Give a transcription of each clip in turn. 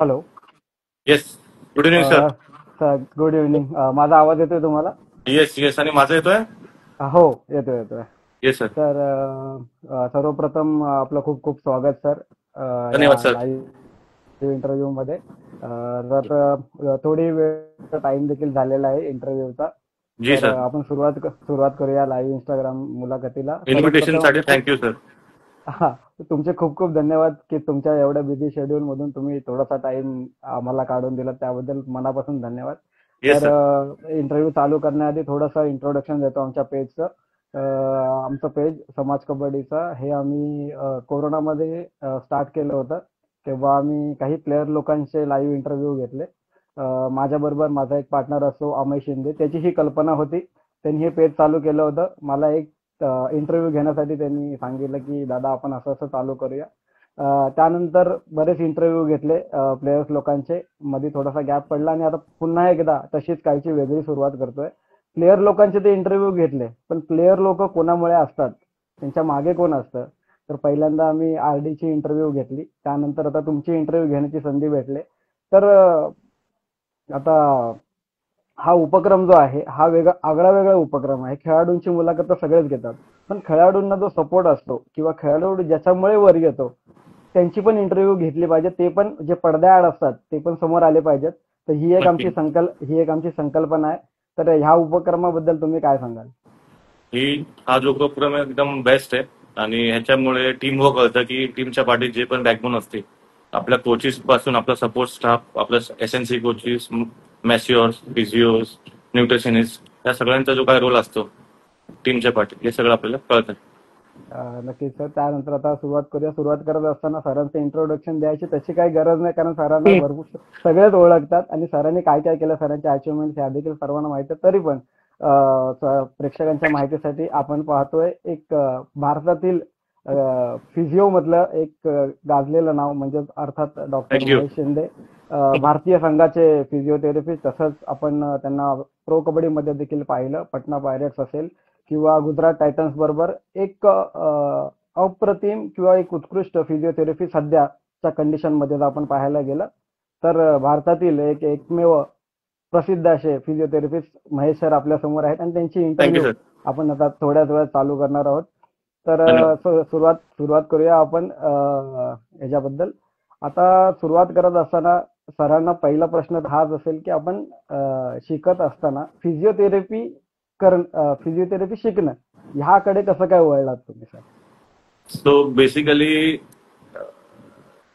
Hello. Yes. Good evening sir. Sir good evening. माझा आवाज येतोय तुम्हाला? Yes yes. आणि माझा येतोय? हो, येतोय येतोय. Yes sir. तर सर्वप्रथम आपलं खूप खूप स्वागत सर या धन्यवाद सर. लाईव्ह इंटरव्ह्यू मध्ये. तर थोडी वेळ टाइम देखील झालेला आहे इंटरव्ह्यूचा. जी तर सर. आपण सुरुवात करूया लाईव्ह इंस्टाग्राम मुलाखतीला. इन्व्हिटेशन सर्वप्रथम साठी थँक्यू सर. हा, तुमचे खूप खूप धन्यवाद की तुमच्या एवढ्या बिझी शेड्यूल मधून तुम्ही थोडासा टाइम आम्हाला काढून दिला, त्याबद्दल मनापासून धन्यवाद. येस तर सर. इंटरव्ह्यू चालू करण्याआधी थोडंसं इंट्रोडक्शन देतो आमच्या पेजचं. आमचं पेज समाज कबड्डीचा हे आम्ही कोरोनामध्ये स्टार्ट केलं होतं. तेव्हा आम्ही काही प्लेयर लोकांचे लाईव्ह इंटरव्ह्यू घेतले. माझ्याबरोबर माझा एक पार्टनर असतो अमय शिंदे, त्याची ही कल्पना होती. त्यांनी हे पेज चालू केलं होतं. मला एक इंटरव्ह्यू घेण्यासाठी त्यांनी सांगितलं की दादा आपण असं असं चालू करूया. त्यानंतर बरेच इंटरव्ह्यू घेतले प्लेयर्स लोकांचे. मध्ये थोडासा गॅप पडला आणि आता पुन्हा एकदा तशीच काहीची वेगळी सुरुवात करतोय. प्लेयर लोकांचे ते इंटरव्ह्यू घेतले, पण प्लेयर लोक कोणामुळे असतात, त्यांच्या मागे कोण असतं? तर पहिल्यांदा आम्ही आरडीची इंटरव्ह्यू घेतली, त्यानंतर आता तुमची इंटरव्ह्यू घेण्याची संधी भेटले. तर आता हा उपक्रम जो आहे हा आगळा वेगळा उपक्रम आहे. खेळाडूंची मुलाखत तर सगळेच घेतात, पण खेळाडूंना जो सपोर्ट असतो किंवा खेळाडू ज्याच्यामुळे वर येतो त्यांची पण इंटरव्ह्यू घेतली पाहिजे. ते पण जे पडद्याआड असतात ते पण समोर आले पाहिजेत. तर नक्की. ही एक आमची संकल्पना आहे. तर ह्या उपक्रमाबद्दल तुम्ही काय सांगाल? हा जो उपक्रम आहे एकदम बेस्ट आहे. आणि ह्याच्यामुळे टीम वर्क कळतं की टीमच्या पाठी जे पण बॅकबोन असते, आपल्या कोचेस पासून आपला सपोर्ट स्टाफ, आपल्या एसएनसी कोचेस, मॅसिओर्स, फिजिओस, न्यूट्रिशनिस्ट, या सगळ्यांचा जो काय रोल असतो टीमच्या पाठी, हे सगळं आपल्याला कळतं. नक्कीच सर. त्यानंतर आता सुरुवात करूया. सुरुवात करत असताना सरांचं इंट्रोडक्शन द्यायची तशी काही गरज नाही, कारण सरांना भरपूर सगळेच ओळखतात आणि सरांनी काय काय केलं, सरांचे अचिव्हमेंट ह्या देखील सर्वांना माहिती आहे. तरी पण प्रेक्षकांच्या माहितीसाठी आपण पाहतोय एक भारतातील फिजिओ मधलं एक गाजलेलं नाव म्हणजे अर्थात डॉक्टर थँक्यू. महेश शिंदे. भारतीय संघाचे फिजिओथेरपिस्ट. तसंच आपण त्यांना प्रो कबड्डी मध्ये देखील पाहिलं. पटना पायरेट्स असेल किंवा गुजरात टायटन्स बरोबर एक अप्रतिम किंवा एक उत्कृष्ट फिजिओथेरपी सध्याच्या कंडिशन मध्ये जर आपण पाहायला गेलं तर भारतातील एकमेव प्रसिद्ध असे फिजिओथेरपिस्ट महेश सर आपल्या समोर आहेत आणि त्यांची थँक्यू इंटरव्ह्यू सर. आपण आता थोड्याच वेळात चालू करणार आहोत. तर धन्यवाद. सुरुवात करूया आपण याच्याबद्दल. आता सुरुवात करत असताना सरांना पहिला प्रश्न हाच असेल की आपण शिकत असताना फिजिओथेरपी शिकणं ह्याकडे कसं काय वळलात तुम्ही सर? सो बेसिकली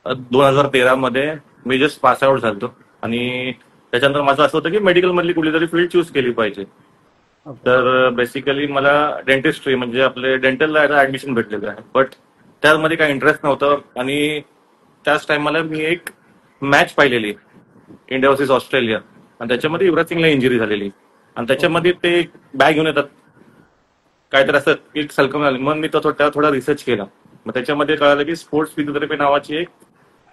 2013 मध्ये मी जस्ट पास आउट झालो. आणि त्याच्यानंतर माझं असं होतं की मेडिकल मधली कुठली तरी फील्ड चूज केली पाहिजे. ओके. तर बेसिकली मला डेंटिस्ट्री म्हणजे आपले डेंटलला ऍडमिशन भेटलेलं आहे, बट त्यामध्ये काही इंटरेस्ट नव्हतं. आणि त्याच टाइमला मी एक मॅच पाहिलेली, इंडिया वर्सेस ऑस्ट्रेलिया, आणि त्याच्यामध्ये युवराज सिंगला इंजुरी झालेली. आणि ओके. त्याच्यामध्ये ते बॅग घेऊन येतात, काहीतरी असं एक सलकम झाली. मग मी तो थोडा रिसर्च केला. मग त्याच्यामध्ये कळालं की स्पोर्ट्स फिजिओथेरपी नावाची एक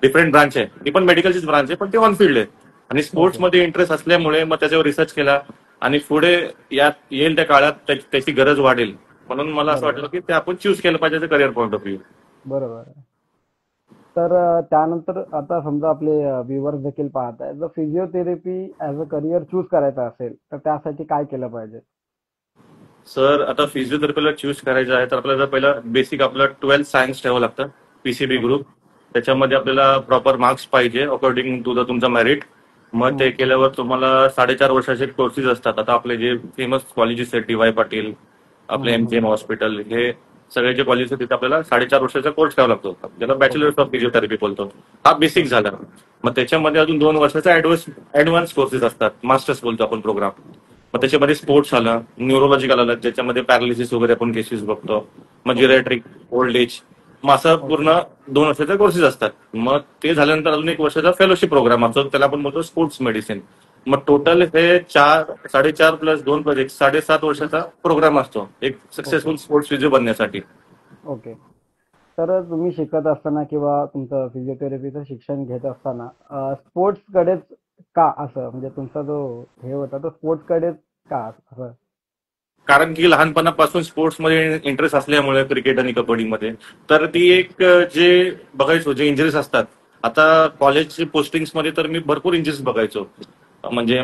डिफरंट ब्रांच आहे. ती पण मेडिकलचीच ब्रांच आहे, पण ती ऑन फील्ड आहे. आणि ओके. स्पोर्ट्समध्ये इंटरेस्ट असल्यामुळे मग त्याच्यावर रिसर्च केला. आणि पुढे यात येईल त्या काळात त्याची गरज वाढेल, म्हणून मला असं बरोबर. वाटलं की ते आपण चूज केलं पाहिजे करिअर पॉईंट ऑफ व्ह्यू. बरोबर. तर त्यानंतर आता समजा आपले व्ह्युअर्स देखील पाहत आहेत, जर physiotherapy as a career choose करायचं असेल तर त्यासाठी काय केलं पाहिजे? सर आता फिजिओथेरपीला चूज करायचं आहे तर आपल्याला पहिला बेसिक आपलं 12th सायन्स ठेवावं लागतं, पीसीबी ओके. ग्रुप. त्याच्यामध्ये आपल्याला प्रॉपर मार्क्स पाहिजे अकॉर्डिंग टू द तुमचा मेरिट. मग ते हम्म. केल्यावर तुम्हाला 4.5 वर्षाचे कोर्सेस असतात. आता आपले जे फेमस कॉलेजेस आहेत, डी वाय पाटील, हम्म. आपले एमजीएम हॉस्पिटल, हे सगळे जे कॉलेजेस आहेत तिथे आपल्याला 4.5 वर्षाचा कोर्स करावा लागतो, ज्याला ओके. बॅचलर्स ऑफ फिजिओथेरपी बोलतो. हा बेसिक झाला. मग त्याच्यामध्ये अजून 2 वर्षाचा ऍडव्हान्स कोर्सेस असतात, मास्टर्स बोलतो आपण प्रोग्राम. मग ओके. त्याच्यामध्ये स्पोर्ट्स आलं, न्यूरोलॉजिकल आलं, ज्याच्यामध्ये पॅरालिसिस वगैरे आपण केसेस बघतो. मग ओके. जिरॅट्रिक, ओल्ड एज, मग असं ओके. पूर्ण 2 वर्षाचे कोर्सेस असतात. मग ते झाल्यानंतर अजून 1 वर्षाचा फेलोशिप प्रोग्राम असतो, त्याला आपण बोलतो स्पोर्ट्स मेडिसिन. मग टोटल हे 4.5 प्लस 2 प्लस 7.5 वर्षाचा प्रोग्राम असतो एक ओके. सक्सेसफुल स्पोर्ट्स फिजिओ बनण्यासाठी. ओके. तर तुम्ही शिकत असताना किंवा तुमचं फिजिओथेरपीचं शिक्षण घेत असताना स्पोर्ट्स कडेच का असं, म्हणजे तुमचा जो हे होता तो स्पोर्ट्स कडेच का असं? कारण की लहानपणापासून स्पोर्ट्समध्ये इंटरेस्ट असल्यामुळे क्रिकेट आणि कबड्डीमध्ये, तर ती ओके. एक जे बघायचो जे इंजरीज असतात, आता कॉलेजची पोस्टिंग्समध्ये तर मी भरपूर इंजरीज बघायचो. म्हणजे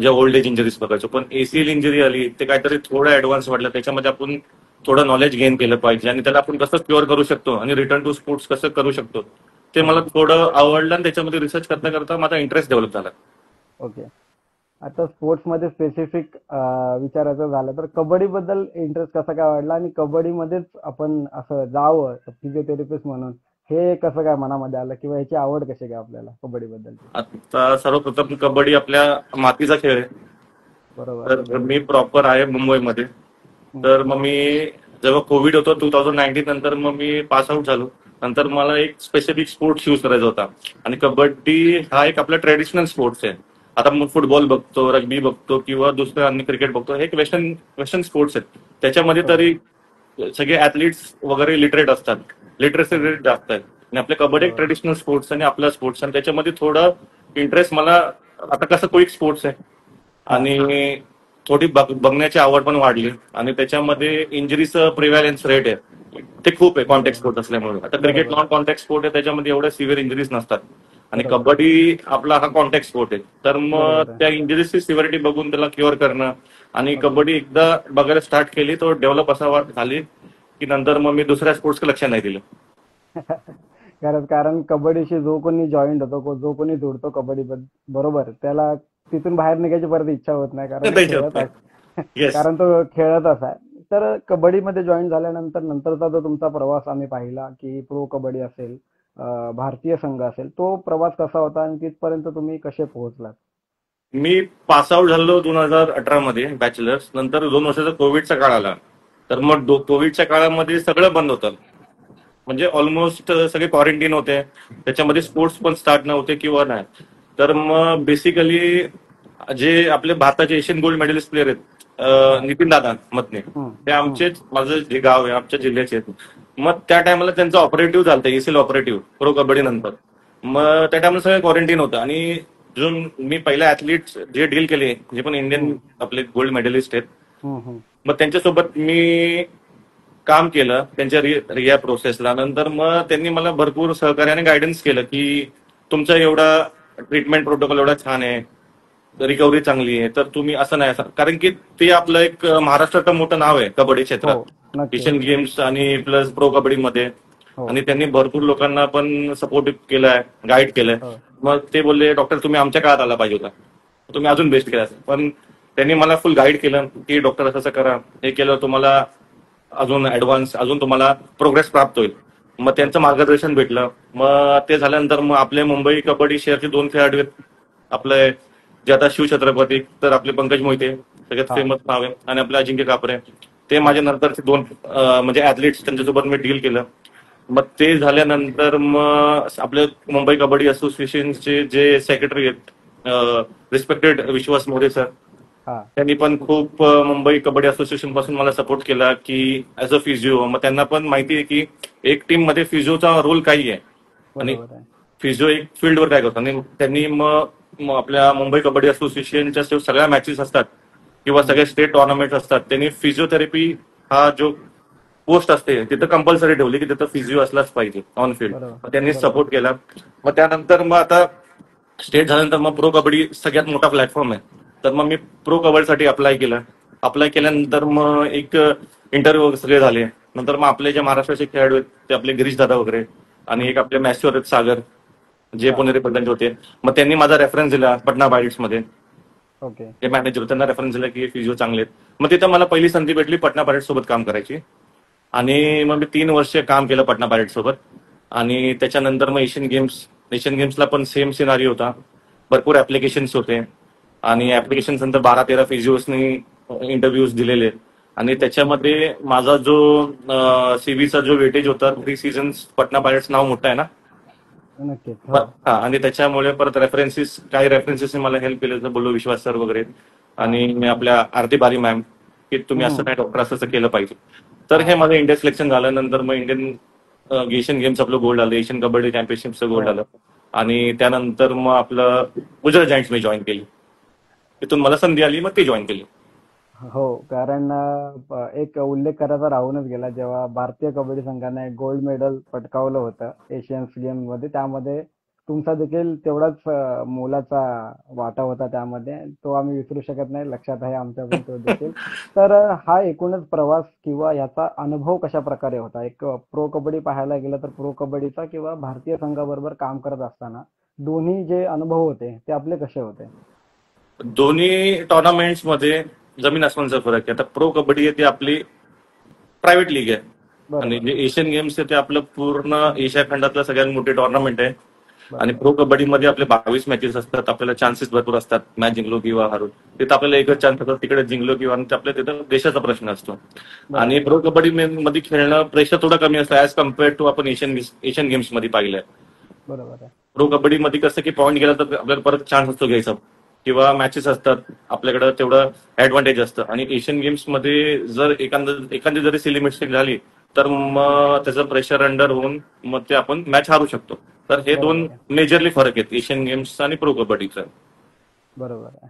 जे ओल्ड एज इंजरीज बघायचो, पण एसीएल इंजरी आली ते काहीतरी थोडं ऍडव्हान्स वाटलं. त्याच्यामध्ये आपण थोडं नॉलेज गेन केलं पाहिजे आणि त्याला आपण कसं क्युअर करू शकतो आणि रिटर्न टू स्पोर्ट्स कसं करू शकतो ते मला ओके. थोडं आवडलं आणि त्याच्यामध्ये रिसर्च करता करता माझा इंटरेस्ट डेव्हलप झाला. ओके. आता स्पोर्ट्समध्ये स्पेसिफिक विचारायचं झालं तर कबड्डीबद्दल इंटरेस्ट कसा काय वाढला आणि कबड्डीमध्येच आपण असं जावं फिजिओथेरपिस्ट म्हणून हे कसं काय मनामध्ये आलं किंवा ह्याची आवड कशी काय आपल्याला कबड्डीबद्दलची? आता सर्वप्रथम कबड्डी आपल्या मातीचा खेळ आहे. बरोबर. तर मी प्रॉपर आहे मुंबईमध्ये. हम्म. तर मग मी जेव्हा कोविड होतं 2019 नंतर मग मी पास आउट झालो. नंतर मला एक स्पेसिफिक स्पोर्ट्स चूज करायचा होता आणि कबड्डी हा एक आपला ट्रेडिशनल स्पोर्ट्स आहे. आता मग फुटबॉल बघतो, रग्बी बघतो किंवा दुसरं आणि क्रिकेट बघतो, हे एक वेस्टर्न वेस्टर्न स्पोर्ट्स आहेत. त्याच्यामध्ये हो. तरी सगळे ऍथलीट्स वगैरे लिटरेट असतात, लिटरसी हो. रेट जास्त आहे आणि आपल्या कबड्डी एक बरोबर. ट्रेडिशनल स्पोर्ट्स आणि आपला स्पोर्ट्स आणि त्याच्यामध्ये थोडं इंटरेस्ट मला. आता कसं क्विक स्पोर्ट्स आहे हा. आणि थोडी बघण्याची आवड पण वाढली आणि त्याच्यामध्ये इंजरीचं प्रिव्हॅलन्स रेट आहे ते खूप आहे कॉन्टॅक्ट बरोबर. स्पोर्ट असल्यामुळे. आता क्रिकेट बरोबर. नॉन कॉन्टॅक्ट स्पोर्ट आहे, त्याच्यामध्ये एवढ्या सिव्हिअर इंजरीज नसतात आणि बरोबर. कबड्डी आपला हा कॉन्टॅक्ट स्पोर्ट आहे. तर मग बरोबर आहे. त्या इंजरीजची सिव्हिरिटी बघून त्याला क्युअर करणं आणि ओके. कबड्डी एकदा बघायला स्टार्ट केली तो डेव्हलप असा झाली की नंतर मग मी दुसऱ्या स्पोर्ट्सकडे लक्ष नाही दिलं. कारण कारण कबड्डीशी जो कोणी जॉईंट होतो जो कोणी जोडतो कबड्डी बरोबर त्याला तिथून बाहेर निघायची परत इच्छा होत नाही कारण खेळत येस. कारण तो खेळतच आहे. तर कबड्डीमध्ये जॉईन झाल्यानंतर नंतरचा जो तुमचा प्रवास आम्ही पाहिला की प्रो कबड्डी असेल, भारतीय संघ असेल, तो प्रवास कसा होता आणि तिथपर्यंत तुम्ही कसे पोहोचलात? मी पास आउट झालो 2018 मध्ये बॅचलर्स. नंतर 2 वर्षाचा कोविडचा काळ आला. तर मग कोविडच्या काळामध्ये सगळं बंद होतं. म्हणजे ऑलमोस्ट सगळे क्वारंटीन होते. त्याच्यामध्ये स्पोर्ट्स पण स्टार्ट नव्हते किंवा नाही. तर मग बेसिकली जे आपले भारताचे एशियन गोल्ड मेडलिस्ट प्लेअर आहेत, हा. नितीन दादा मतने, हम्म. ते हम्म. आमचेच, माझं जे गाव आहे आमच्या जिल्ह्याचे आहेत. मग त्या टायमाला त्यांचं ऑपरेटिव्ह झालं, एसीएल ऑपरेटिव्ह प्रो कबड्डी नंतर. मग त्या टायमाला सगळं क्वारंटीन होतं आणि जो मी पहिल्या ऍथलीट जे डील केले जे पण इंडियन हम्म. आपले गोल्ड मेडलिस्ट आहेत, हम्म. हम्म. मग त्यांच्यासोबत मी काम केलं त्यांच्या रिया प्रोसेसला. नंतर मग त्यांनी मला भरपूर सहकार्याने गायडन्स केलं की तुमचा एवढा ट्रीटमेंट प्रोटोकॉल एवढा छान आहे, रिकव्हरी चांगली आहे, तर तुम्ही असं नाही असं. कारण की ते आपलं एक महाराष्ट्राचं मोठं नाव आहे कबड्डी हो. क्षेत्रात, नक्की. एशियन गेम्स आणि प्लस प्रो कबड्डीमध्ये. हो. आणि त्यांनी भरपूर लोकांना पण सपोर्ट केलाय, गाईड केलंय. हो. मग ते बोलले डॉक्टर तुम्ही आमच्या काळात आला पाहिजे होता, तुम्ही अजून बेस्ट केला. पण त्यांनी मला फुल गाईड केलं की डॉक्टर असं करा, हे केलं तुम्हाला अजून ऍडव्हान्स, अजून तुम्हाला प्रोग्रेस प्राप्त होईल. मग त्यांचं मार्गदर्शन भेटलं. मग ते झाल्यानंतर मग आपले मुंबई कबड्डी शहरचे 2 खेळाडू आहेत आपले, जे आता शिवछत्रपती, तर आपले पंकज मोहिते सगळ्यात हा. फेमस नाव आहे, आणि आपले अजिंक्य कापरे, ते माझ्या नंतरचे 2 म्हणजे ऍथलीट्स, त्यांच्यासोबत मी डील केलं. मग ते झाल्यानंतर मग आपले मुंबई कबड्डी असोसिएशनचे जे सेक्रेटरी आहेत, रिस्पेक्टेड विश्वास मोरे सर, हा. त्यांनी पण खूप मुंबई कबड्डी असोसिएशन पासून मला सपोर्ट केला की ऍज अ फिजिओ. मग त्यांना पण माहिती आहे की एक टीम मध्ये फिजिओचा रोल काही आहे आणि बरोबर आहे. फिजिओ एक फील्डवर काय करतो. आणि त्यांनी मग आपल्या मुंबई कबड्डी असोसिएशनच्या सगळ्या मॅचेस असतात किंवा हम्म. सगळे स्टेट टुर्नामेंट असतात, त्यांनी फिजिओथेरपी हा जो पोस्ट असते तिथं कंपल्सरी ठेवली की तिथं फिजिओ असलाच पाहिजे ऑन फील्ड. बरोबर. त्यांनी बरोबर. सपोर्ट केला. मग त्यानंतर मग आता स्टेट झाल्यानंतर मग प्रो कबड्डी सगळ्यात मोठा प्लॅटफॉर्म आहे. तर मग मी प्रो कबड्डीसाठी अप्लाय केलं. अप्लाय केल्यानंतर मग एक इंटरव्ह्यू सगळे झाले. नंतर मग आपले जे महाराष्ट्राचे खेळाडू आहेत ते आपले गिरीश दादा वगैरे, आणि एक आपले मॅच्युअर आहेत सागर, जे हा. पुणेरी पडल्याचे होते. मग त्यांनी माझा रेफरन्स दिला पटना पायरेट्स मध्ये. ओके. ते मॅनेजर त्यांना रेफरन्स दिला की फिजिओ चांगले आहेत. मग तिथं मला पहिली संधी भेटली पटना पायरेट्स सोबत काम करायची. आणि मग मी 3 वर्ष काम केलं पटना पायरेट्स सोबत. आणि त्याच्यानंतर मग एशियन गेम्सला पण सेम सिनारी होता, भरपूर ऍप्लिकेशन्स होते आणि ऍप्लिकेशन नंतर 12-13 फिजिओसनी इंटरव्ह्यूज दिलेले. आणि त्याच्यामध्ये माझा जो सीव्हीचा जो वेटेज होता, 3 सीझन्स पटना पायरेट्स नाव मोठं आहे ना. नक्कीच. हो. हा, आणि त्याच्यामुळे परत काही रेफरन्सेसने मला हेल्प केलं, जसं बोललो विश्वास सर वगैरे, हा. आणि मी आपल्या आरती बारी मॅम, की तुम्ही असं हम्म. नाही डॉक्टर असं केलं पाहिजे. तर हे हा. माझं इंडिया सिलेक्शन झालं. नंतर मग इंडियन एशियन गेम्स आपलं गोल्ड आलं, एशियन कबड्डी चॅम्पियनशिपचं हो. गोल्ड आलं. आणि त्यानंतर मग आपलं गुजरात जायंट्स मी जॉईन केली. तिथून मला संधी आली, मग ती जॉईन केली. हो. कारण एक उल्लेख करायचा राहूनच गेला जेव्हा भारतीय कबड्डी संघाने गोल्ड मेडल पटकावलं होतं एशियन्स गेम मध्ये, त्यामध्ये तुमचा देखील तेवढाच मोलाचा वाटा होता त्यामध्ये. तो आम्ही विसरू शकत नाही. लक्षात आहे आमच्या पण तो देखील. तर हा एकूणच प्रवास किंवा याचा अनुभव कशा प्रकारे होता? एक प्रो कबड्डी पाहायला गेलं तर प्रो कबड्डीचा किंवा भारतीय संघाबरोबर काम करत असताना दोन्ही जे अनुभव होते ते आपले कसे होते? दोन्ही टुर्नामेंट्स मध्ये जमीन आसमानचा फरक आहे. आता प्रो कबड्डी आहे ती आपली प्रायव्हेट लीग आहे आणि बरोबर, जे एशियन गेम्स आहे ते आपलं पूर्ण एशिया खंडातलं सगळ्यात मोठी टुर्नामेंट आहे. आणि बरोबर, प्रो कबड्डीमध्ये आपले 22 मॅचेस असतात. आपल्याला चान्सेस भरपूर असतात मॅच जिंकलो किंवा हारून. तिथं आपल्याला एकच चान्स असतो, तिकडे जिंकलो किंवा आणि आपल्या तिथं देशाचा प्रश्न असतो. आणि बरोबर, प्रो कबड्डी मध्ये खेळणं प्रेशर थोडं कमी असतं ऍज कम्पेअर्ड टू आपण एशियन गेम्स मध्ये पाहिलंय. बरोबर आहे. प्रो कबड्डीमध्ये कसं की पॉईंट गेला तर आपल्याला परत चान्स असतो घ्यायचा किंवा मॅचेस असतात आपल्याकडे तेवढं ऍडव्हान्टेज असतं. आणि एशियन गेम्स मध्ये जर एखादी जरी सिली मिस्टेक झाली तर मग त्याचं प्रेशर अंडर होऊन मग ते आपण मॅच हारू शकतो. तर हे दोन बरोबर आहे. मेजरली फरक आहेत एशियन गेम्स आणि प्रो कबड्डीचा. बरोबर आहे.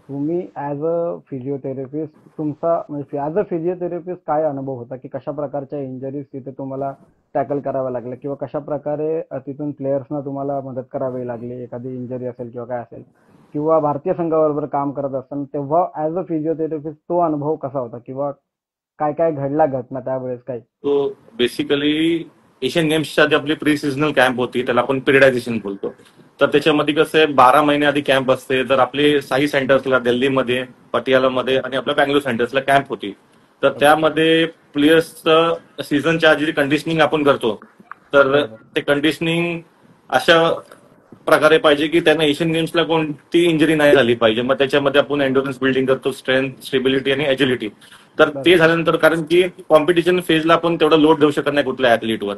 तुम्ही ॲज अ फिजिओथेरपिस्ट तुमचा म्हणजे ॲज अ फिजिओथेरपिस्ट काय अनुभव होता, की कशा प्रकारच्या इंजरीज तिथे तुम्हाला टॅकल कराव्या लागल्या किंवा कशा प्रकारे तिथून प्लेयर्सना तुम्हाला मदत करावी लागली, एखादी इंजरी असेल किंवा काय असेल किंवा भारतीय संघाबरोबर काम करत असताना तेव्हा ॲज अ फिजिओथेरपिस्ट तो अनुभव कसा होता किंवा काय काय घडला घटना त्यावेळेस काही? तो बेसिकली एशियन गेम्सच्या आधी आपली प्री सिजनल कॅम्प होती, त्याला आपण पिरियडायझेशन बोलतो. तर त्याच्यामध्ये कसं आहे 12 महिने आधी कॅम्प असते. तर आपले 6 सेंटर्सला दिल्लीमध्ये, पटियालामध्ये आणि आपल्या बँगलोर सेंटर्सला कॅम्प होती. तर ओके. त्यामध्ये प्लेयर्सचं सीझनच्या आधी कंडिशनिंग आपण करतो. तर बरोबर. ते कंडिशनिंग अशा प्रकारे पाहिजे की त्यांना एशियन गेम्सला कोणती इंजरी नाही झाली पाहिजे. मग त्याच्यामध्ये आपण एन्डोरन्स बिल्डिंग करतो, स्ट्रेंथ, स्टेबिलिटी आणि एजिलिटी. तर ते बरोबर. झाल्यानंतर कारण की कॉम्पिटिशन फेजला आपण तेवढा लोड देऊ शकत नाही कुठल्या ऍथलीटवर.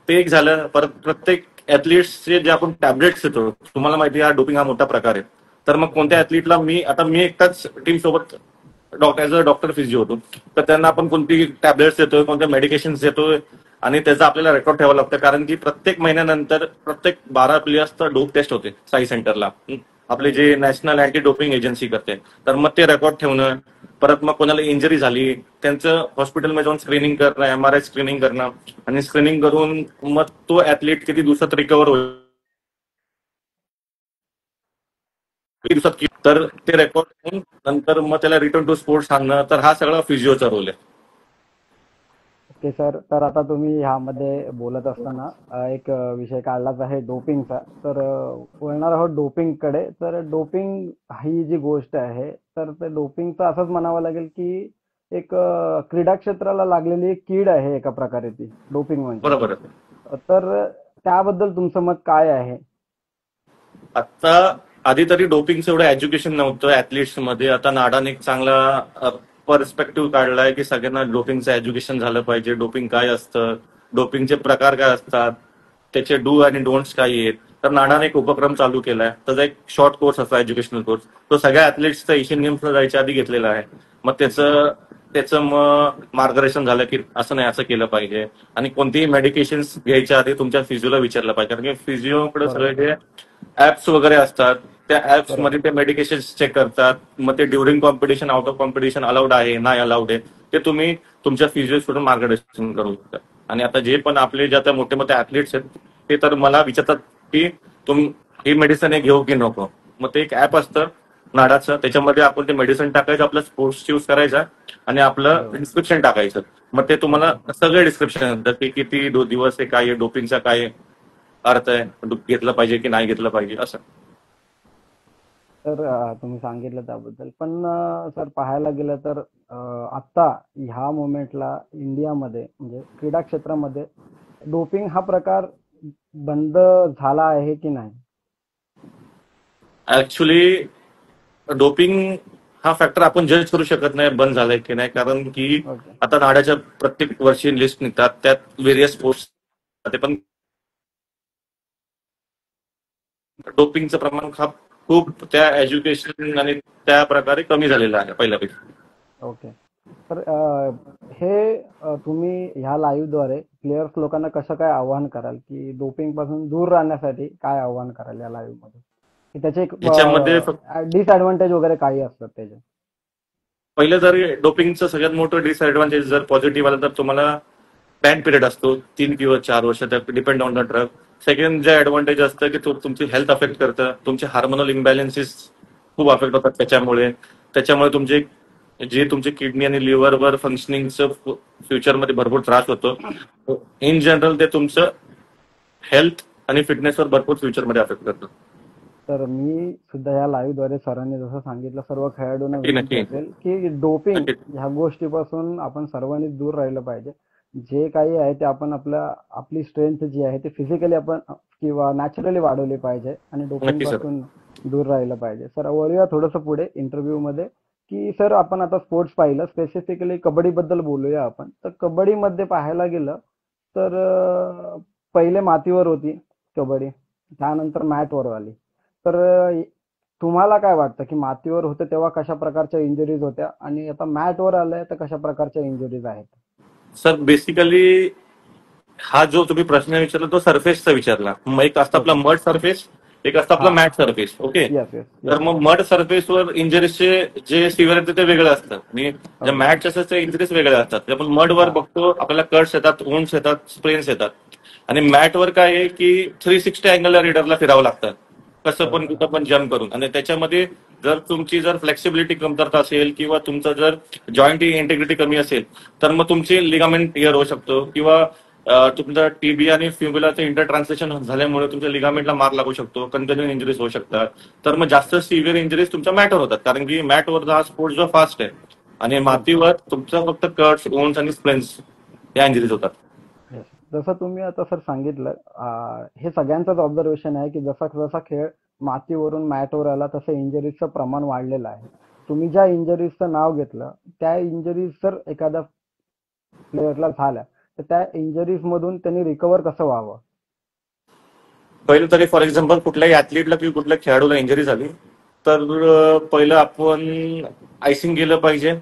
ते एक झालं. परत प्रत्येक ऍथलीट्सचे जे आपण टॅबलेट्स देतो, तुम्हाला माहिती आहे हा डोपिंग हा मोठा प्रकार आहे. तर मग कोणत्या ऍथलीटला मी एकटाच टीम सोबत ऍज अ डॉक्टर फिजिओ होतो. तर त्यांना आपण कोणती टॅबलेट्स देतोय, कोणत्या मेडिकेशन्स देतोय आणि त्याचा आपल्याला रेकॉर्ड ठेवावं लागतं. कारण की प्रत्येक महिन्यानंतर प्रत्येक 12 प्लेयर्सचा डोप टेस्ट होते साई सेंटरला. आपले जे नॅशनल अँटी डोपिंग एजन्सी करते. तर मग ते रेकॉर्ड ठेवणं, परत मग कोणाला इंजरी झाली त्यांचं हॉस्पिटलमध्ये जाऊन स्क्रीनिंग करणं, एमआरआय स्क्रीनिंग करणं आणि स्क्रीनिंग करून मग तो ऍथलीट किती दिवसात रिकव्हर होईल, किती दिवसात तर ते रेकॉर्ड करून नंतर मग त्याला रिटर्न टू स्पोर्ट्स आणणं. तर हा सगळा फिजिओचा रोल आहे. Okay sir. तर आता तुम्ही ह्यामध्ये बोलत असताना एक विषय काढलाच आहे डोपिंगचा. तर वळणार आहोत डोपिंगकडे. तर डोपिंग ही जी गोष्ट आहे, तर ते डोपिंगचं असंच म्हणावं लागेल की एक क्रीडा क्षेत्राला लागलेली एक कीड आहे एका प्रकारे ती, डोपिंग म्हणजे. बरोबर आहे. तर त्याबद्दल तुमचं मत काय आहे? आता आधी तरी डोपिंगचं एवढं एज्युकेशन नव्हतं ऍथलीट्स मध्ये. आता नाडाने एक चांगला पर्स्पेक्टिव्ह काढलाय की सगळ्यांना डोपिंगचं एज्युकेशन झालं पाहिजे. डोपिंग काय असतं, डोपिंगचे प्रकार काय असतात, त्याचे डू आणि डोंट्स काय आहेत. तर नाडाने एक उपक्रम चालू केलाय. त्याचा एक शॉर्ट कोर्स असा एज्युकेशनल कोर्स, तो सगळ्या ऍथलीट्सचा एशियन गेम्सला जायच्या आधी घेतलेला आहे. मग त्याचं त्याचं मग मार्गदर्शन झालं की असं नाही, असं केलं पाहिजे. आणि कोणतीही मेडिकेशन्स घ्यायच्या आधी तुमच्या फिजिओला विचारलं पाहिजे. कारण की फिजिओकडे सगळे बरोबर, जे ऍप्स वगैरे असतात त्या ऍप्स मध्ये बरोबर, ते मेडिकेशन चेक करतात. मग ते during competition, out of competition allowed आहे नाही अलाउड आहे ते तुम्ही तुमच्या फिजिओकडून मार्गदर्शन करू शकता. आणि आता जे पण आपले जे आता मोठे मोठे ऍथलीट्स आहेत ते तर मला विचारतात की तुम ही मेडिसिन घेऊ की नको. मग ते एक ऍप असतं नाडाचं, त्याच्यामध्ये आपण ते मेडिसिन टाकायचं, आपला स्पोर्ट्स यूज करायचा आणि आपलं बरोबर, डिस्क्रिप्शन टाकायचं. मग ते तुम्हाला बरोबर. सगळे डिस्क्रिप्शन येतात की किती दिवस आहे, काय आहे, डोपिंगचा काय अर्थ आहे, घेतलं पाहिजे की नाही घेतलं पाहिजे असं. तर तुम्ही सांगितलं त्याबद्दल. पण सर पाहायला गेलं तर आत्ता ह्या मोमेंटला इंडियामध्ये म्हणजे क्रीडा क्षेत्रामध्ये डोपिंग हा प्रकार बंद झाला आहे की नाही? ऍक्च्युली डोपिंग हा फॅक्टर आपण जज करू शकत नाही बंद झालाय की नाही. कारण की ओके. आता नाडाच्या प्रत्येक वर्षी लिस्ट निघतात, त्यात व्हेरियस स्पोर्ट्स ते पण डोपिंगचं प्रमाण खूप त्या एज्युकेशन आणि त्या प्रकारे कमी झालेलं आहे पहिल्यापेक्षा. ओके. तर हे तुम्ही ह्या लाईव्हद्वारे प्लेयर्स लोकांना कसं काय आव्हान कराल, की डोपिंग पासून दूर राहण्यासाठी काय आव्हान कराल या लाईव्हमध्ये? की त्याचे एक ह्याच्यामध्ये डिसएडव्हान्टेज वगैरे काही असतात त्याचे? पहिलं जर डोपिंगचं सगळ्यात मोठं डिसएडव्हान्टेज जर पॉझिटिव्ह आलं तर तुम्हाला बॅन पिरियड असतो 3 किंवा 4 वर्ष, depend on the drug. Second जे ऍडव्हान्टेज असतं की तुमची हेल्थ अफेक्ट करतं, तुमचे हार्मोनल इम्बॅलन्सेस खूप अफेक्ट होतात त्याच्यामुळे. त्याच्यामुळे तुमची किडनी आणि लिव्हरवर फंक्शनिंगचं फ्युचरमध्ये भरपूर त्रास होतो. इन जनरल ते तुमचं हेल्थ आणि फिटनेसवर भरपूर फ्युचरमध्ये अफेक्ट करतं. तर मी सुद्धा या लाईव्हद्वारे सरांनी जसं सांगितलं सर्व खेळाडूंना नक्की विनंती नक्की असेल की डोपिंग नक्की. ह्या गोष्टीपासून आपण सर्वांनी दूर राहिलं पाहिजे. जे काही आहे ते आपण आपली स्ट्रेंथ जी आहे ती फिजिकली आपण किंवा नॅचरली वाढवली पाहिजे आणि डोपिंग नक्की सर. पासून दूर राहिलं पाहिजे. सर वळूया थोडंसं पुढे इंटरव्ह्यू मध्ये की सर आपण आता स्पोर्ट्स पाहिलं स्पेसिफिकली कबड्डी बद्दल बोलूया आपण. तर कबड्डीमध्ये पाहायला गेलं तर पहिले मातीवर होती कबड्डी, त्यानंतर मॅटवर आली. तर तुम्हाला काय वाटतं की मातीवर होतं तेव्हा कशा प्रकारच्या इंजुरीज होत्या आणि आता मॅटवर आलंय तर कशा प्रकारच्या इंजुरीज आहेत? सर बेसिकली हा जो तुम्ही प्रश्न विचारला तो सरफेसचा विचारला. मग एक असतं आपला ओके. मड सरफेस, एक असतं आपला हा. Mat surface. Okay. Yes yes तर येस. मग मड सरफेसवर इंजरीजचे जे सिव्हिअर ते वेगळे असतात आणि जे ओके. मॅटचे असतात ते इंजरीज वेगळ्या असतात. आपण मडवर हा. बघतो आपल्याला कट्स येतात, वुंड्स येतात, स्प्रेन्स येतात. आणि मॅटवर काय आहे की 360 अँगल रिडरला फिरावं लागतं, कसं पण बरोबर. कुठं पण जम्प करून. आणि त्याच्यामध्ये जर फ्लेक्सिबिलिटी कमतरता असेल किंवा तुमचं जर जॉईंट इंटिग्रिटी कमी असेल तर मग तुमची लिगामेंट टिअर होऊ शकतो किंवा तुमचा टीबी आणि फ्युब्युलाचं इंटर ट्रान्सलेशन झाल्यामुळे तुमच्या लिगामेंटला मार लागू शकतो, कंटिन्यू इंजुरीज होऊ शकतात. तर मग जास्त सिव्हिअर इंजुरीज तुमच्या मॅटवर होतात, कारण की मॅटवर हा स्पोर्ट्स जो फास्ट आहे आणि ओके. मातीवर तुमचं फक्त कट्स, वोन्स आणि स्प्लेन्स या इंजुरीज होतात. येस. जसं तुम्ही आता सर सांगितलं हे सगळ्यांचंच ऑब्झर्वेशन आहे की जसा जसा खेळ मातीवरून मॅटवर आला तसं इंजरीजचं प्रमाण वाढलेलं आहे. तुम्ही ज्या इंजरीजचं नाव घेतलं त्या इंजरीज जर एखाद्या प्लेअरला झाल्या तर त्या इंजरीज मधून त्यांनी रिकवर कसं व्हावं? पहिलं तरी फॉर एक्झाम्पल कुठल्याही ऍथलीटला किंवा कुठल्या खेळाडूला इंजुरी झाली तर पहिलं आपण आयसिंग केलं पाहिजे.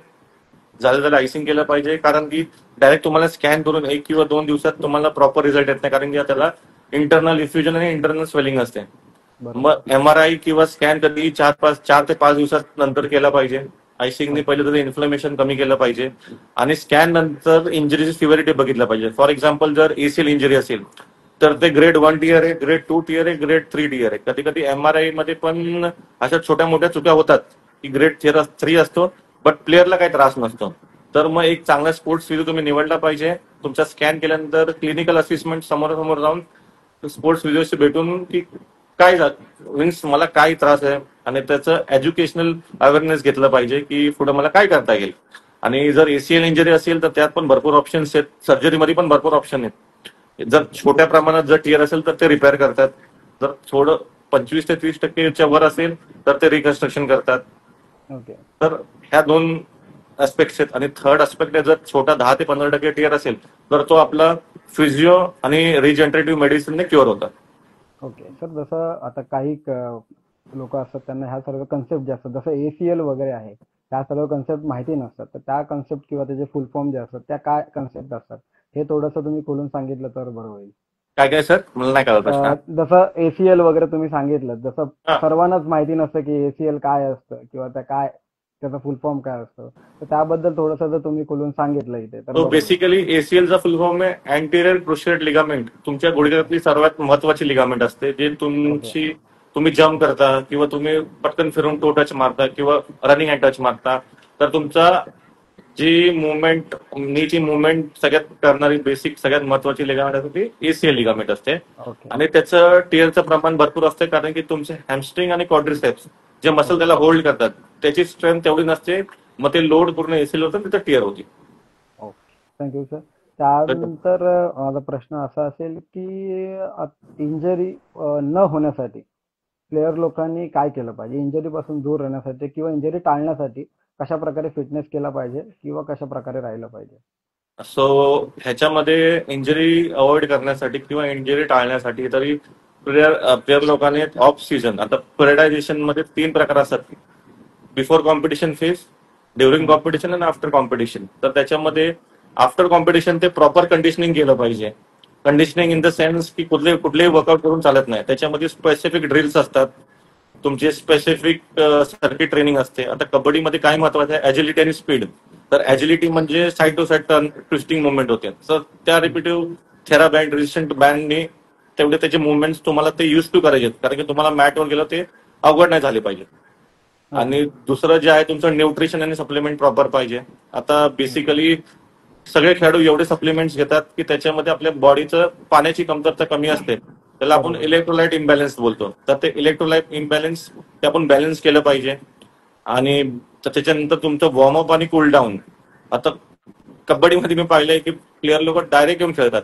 झालं आयसिंग केलं पाहिजे, कारण की डायरेक्ट तुम्हाला स्कॅन करून 1 किंवा 2 दिवसात तुम्हाला प्रॉपर रिझल्ट येत नाही, कारण की त्याला इंटरनल इफ्युजन आणि इंटरनल स्वेलिंग असते. बरोबर. मग MRI किंवा स्कॅन कधी 4 ते 5 दिवसात नंतर केला पाहिजे. आयसिंगने ओके. पहिले तर इन्फ्लमेशन कमी केलं पाहिजे आणि स्कॅन नंतर इंजुरीची सिव्हिरिटी बघितलं पाहिजे. फॉर एक्झाम्पल जर ACL इंजुरी असेल तर ते ग्रेड 1 टियर आहे, ग्रेड 2 टियर आहे, ग्रेड 3 टियर आहे. कधी कधी MRI मध्ये पण अशा छोट्या मोठ्या चुक्या होतात की ग्रेड 3 असतो, बट प्लेअरला काही त्रास नसतो. तर मग एक चांगला स्पोर्ट्स फिजिओ तुम्ही निवडला पाहिजे. तुमचा स्कॅन केल्यानंतर क्लिनिकल असिस्टमेंट समोरासमोर जाऊन स्पोर्ट्स फिजिओशी भेटून की काय मीन्स मला काय त्रास आहे आणि त्याचं एज्युकेशनल अवेअरनेस घेतलं पाहिजे की पुढे मला काय करता येईल. आणि जर ACL इंजुरी असेल तर त्यात पण भरपूर ऑप्शन्स आहेत, सर्जरीमध्ये पण भरपूर ऑप्शन आहेत. जर छोट्या प्रमाणात जर टियर असेल तर ते रिपेअर करतात, जर थोडं 25 ते 30% वर असेल तर ते रिकन्स्ट्रक्शन करतात. ओके. तर ह्या 2 ऍस्पेक्ट्स आहेत. आणि थर्ड ऍस्पेक्ट आहे, जर छोटा 10 ते 15% टियर असेल तर तो आपला फिजिओ आणि रिजनरेटिव्ह मेडिसिनने क्युअर होतात. ओके. सर जसं आता काही लोक असतात त्यांना ह्या सर्व कन्सेप्ट जे असतात जसं ACL वगैरे आहे त्या सर्व कन्सेप्ट माहिती नसतात, तर त्या कन्सेप्ट किंवा त्याचे फुल फॉर्म जे असतात त्या काय कन्सेप्ट असतात हे थोडंसं तुम्ही खोलून सांगितलं तर बरं होईल. काय काय सर, मला नाही कळलं प्रश्न. जसं ACL वगैरे तुम्ही सांगितलं, जसं हा. सर्वांनाच माहिती नसतं की ACL काय असतं किंवा त्याचा फुल फॉर्म काय असतं, तर त्याबद्दल थोडंसं जर तुम्ही खोलून सांगितलं इथे तर तो बरं होईल. बेसिकली ACLचा फुल फॉर्म आहे अँटीरियर क्रुशिएट लिगामेंट. तुमच्या गुडघ्यातली सर्वात महत्वाची लिगामेंट असते, जे ओके. तुम्ही जम्प करता किंवा तुम्ही पटकन फिरून टो टच मारता किंवा रनिंग अँड टच मारता तर तुमचा जी मुवमेंट, नीची मुवमेंट सगळ्यात करणारी बेसिक सगळ्यात महत्वाची लिगामेंट असते ती ACL लिगामेंट असते. ओके. आणि त्याचं टिअरचं प्रमाण भरपूर असते, कारण की तुमचे हॅमस्ट्रिंग आणि क्वाड्रिसेप्स जे मसल ओके. त्याला होल्ड करतात त्याची स्ट्रेंथ तेवढी नसते, मग ते लोड पूर्ण ACL होतं, तिथं टिअर होती. ओके. Thank you sir. त्यानंतर माझा प्रश्न असा असेल की इंजरी न होण्यासाठी प्लेयर लोकांनी काय केलं पाहिजे? इंजरी पासून दूर राहण्यासाठी किंवा इंजरी टाळण्यासाठी कशा प्रकारे फिटनेस केला पाहिजे किंवा कशा प्रकारे राहिलं पाहिजे? सो ह्याच्यामध्ये इंजरी अवॉइड करण्यासाठी किंवा इंजरी टाळण्यासाठी तरी प्लेयर लोकांनी ऑफ सीझन, आता पिरियडायझेशन मध्ये 3 प्रकार असतात: बिफोर कॉम्पिटिशन फेज, ड्युरिंग हम्म. कॉम्पिटिशन आणि आफ्टर कॉम्पिटिशन. तर त्याच्यामध्ये आफ्टर कॉम्पिटिशन ते प्रॉपर कंडिशनिंग केलं पाहिजे. कंडिशनिंग इन द सेन्स की कुठलेही वर्कआउट करून चालत नाही, त्याच्यामध्ये स्पेसिफिक ड्रिल्स असतात, तुमचे स्पेसिफिक सर्किट ट्रेनिंग असते. आता कबड्डीमध्ये काय महत्वाचं आहे, ऍजिलिटी आणि स्पीड. तर ऍजिलिटी म्हणजे side to side turn twisting movement होते, तर त्या रिपिटिव्ह थेरा बँड, रेजिस्टंट बँडने तेवढे त्याचे मुवमेंट्स तुम्हाला ते युज टू करायचे आहेत. कारण की तुम्हाला मॅटवर गेलं ते अवघड नाही झाले पाहिजे. आणि दुसरं जे आहे तुमचं न्यूट्रिशन आणि सप्लिमेंट प्रॉपर पाहिजे. आता बेसिकली सगळे खेळाडू एवढे सप्लिमेंट्स घेतात की त्याच्यामध्ये आपल्या बॉडीचं पाण्याची कमतरता कमी असते. त्याला आपण बरोबर. इलेक्ट्रोलाइट इम्बॅलन्स बोलतो. तर ते इलेक्ट्रोलाइट इम्बॅलन्स ते आपण बॅलन्स केलं पाहिजे. आणि त्याच्यानंतर तुमचं वॉर्मअप आणि कूल डाऊन. आता कबड्डीमध्ये मी पाहिलंय की प्लेअर लोक डायरेक्ट येऊन खेळतात.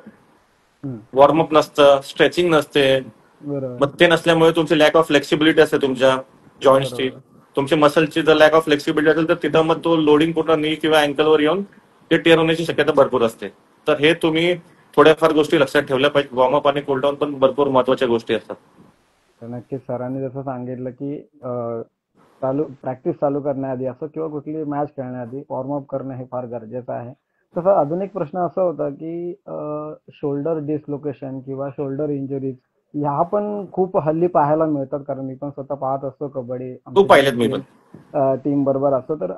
हम्म. वॉर्मअप नसतं, स्ट्रेचिंग नसते. बरोबर. मग ते नसल्यामुळे तुमची लॅक ऑफ फ्लेक्सिबिलिटी असते तुमच्या जॉईंट्सची. बरोबर. तुमच्या मसलची जर लॅक ऑफ फ्लेक्सिबिलिटी असेल तर तिथं मग तो लोडिंग पूर्ण नी किंवा अँकलवर येऊन ते टेअर होण्याची शक्यता भरपूर असते. तर हे तुम्ही थोड्याफार गोष्टी लक्षात ठेवल्या पाहिजे. वॉर्मअप आणि कूलडाऊन पण भरपूर महत्वाच्या गोष्टी असतात. तर नक्कीच सरांनी जसं सांगितलं की प्रॅक्टिस चालू करण्याआधी असं किंवा कुठली मॅच खेळण्याआधी वॉर्मअप करणं हे फार गरजेचं आहे. तसा अजून एक प्रश्न असा होता की शोल्डर डिसलोकेशन किंवा शोल्डर इंजुरीज ह्या पण खूप हल्ली पाहायला मिळतात. कारण मी पण स्वतः पाहत असतो कबड्डी, खूप आमच्या पाहिलेत मी जेव्हा पण. टीम बरोबर असतो. तर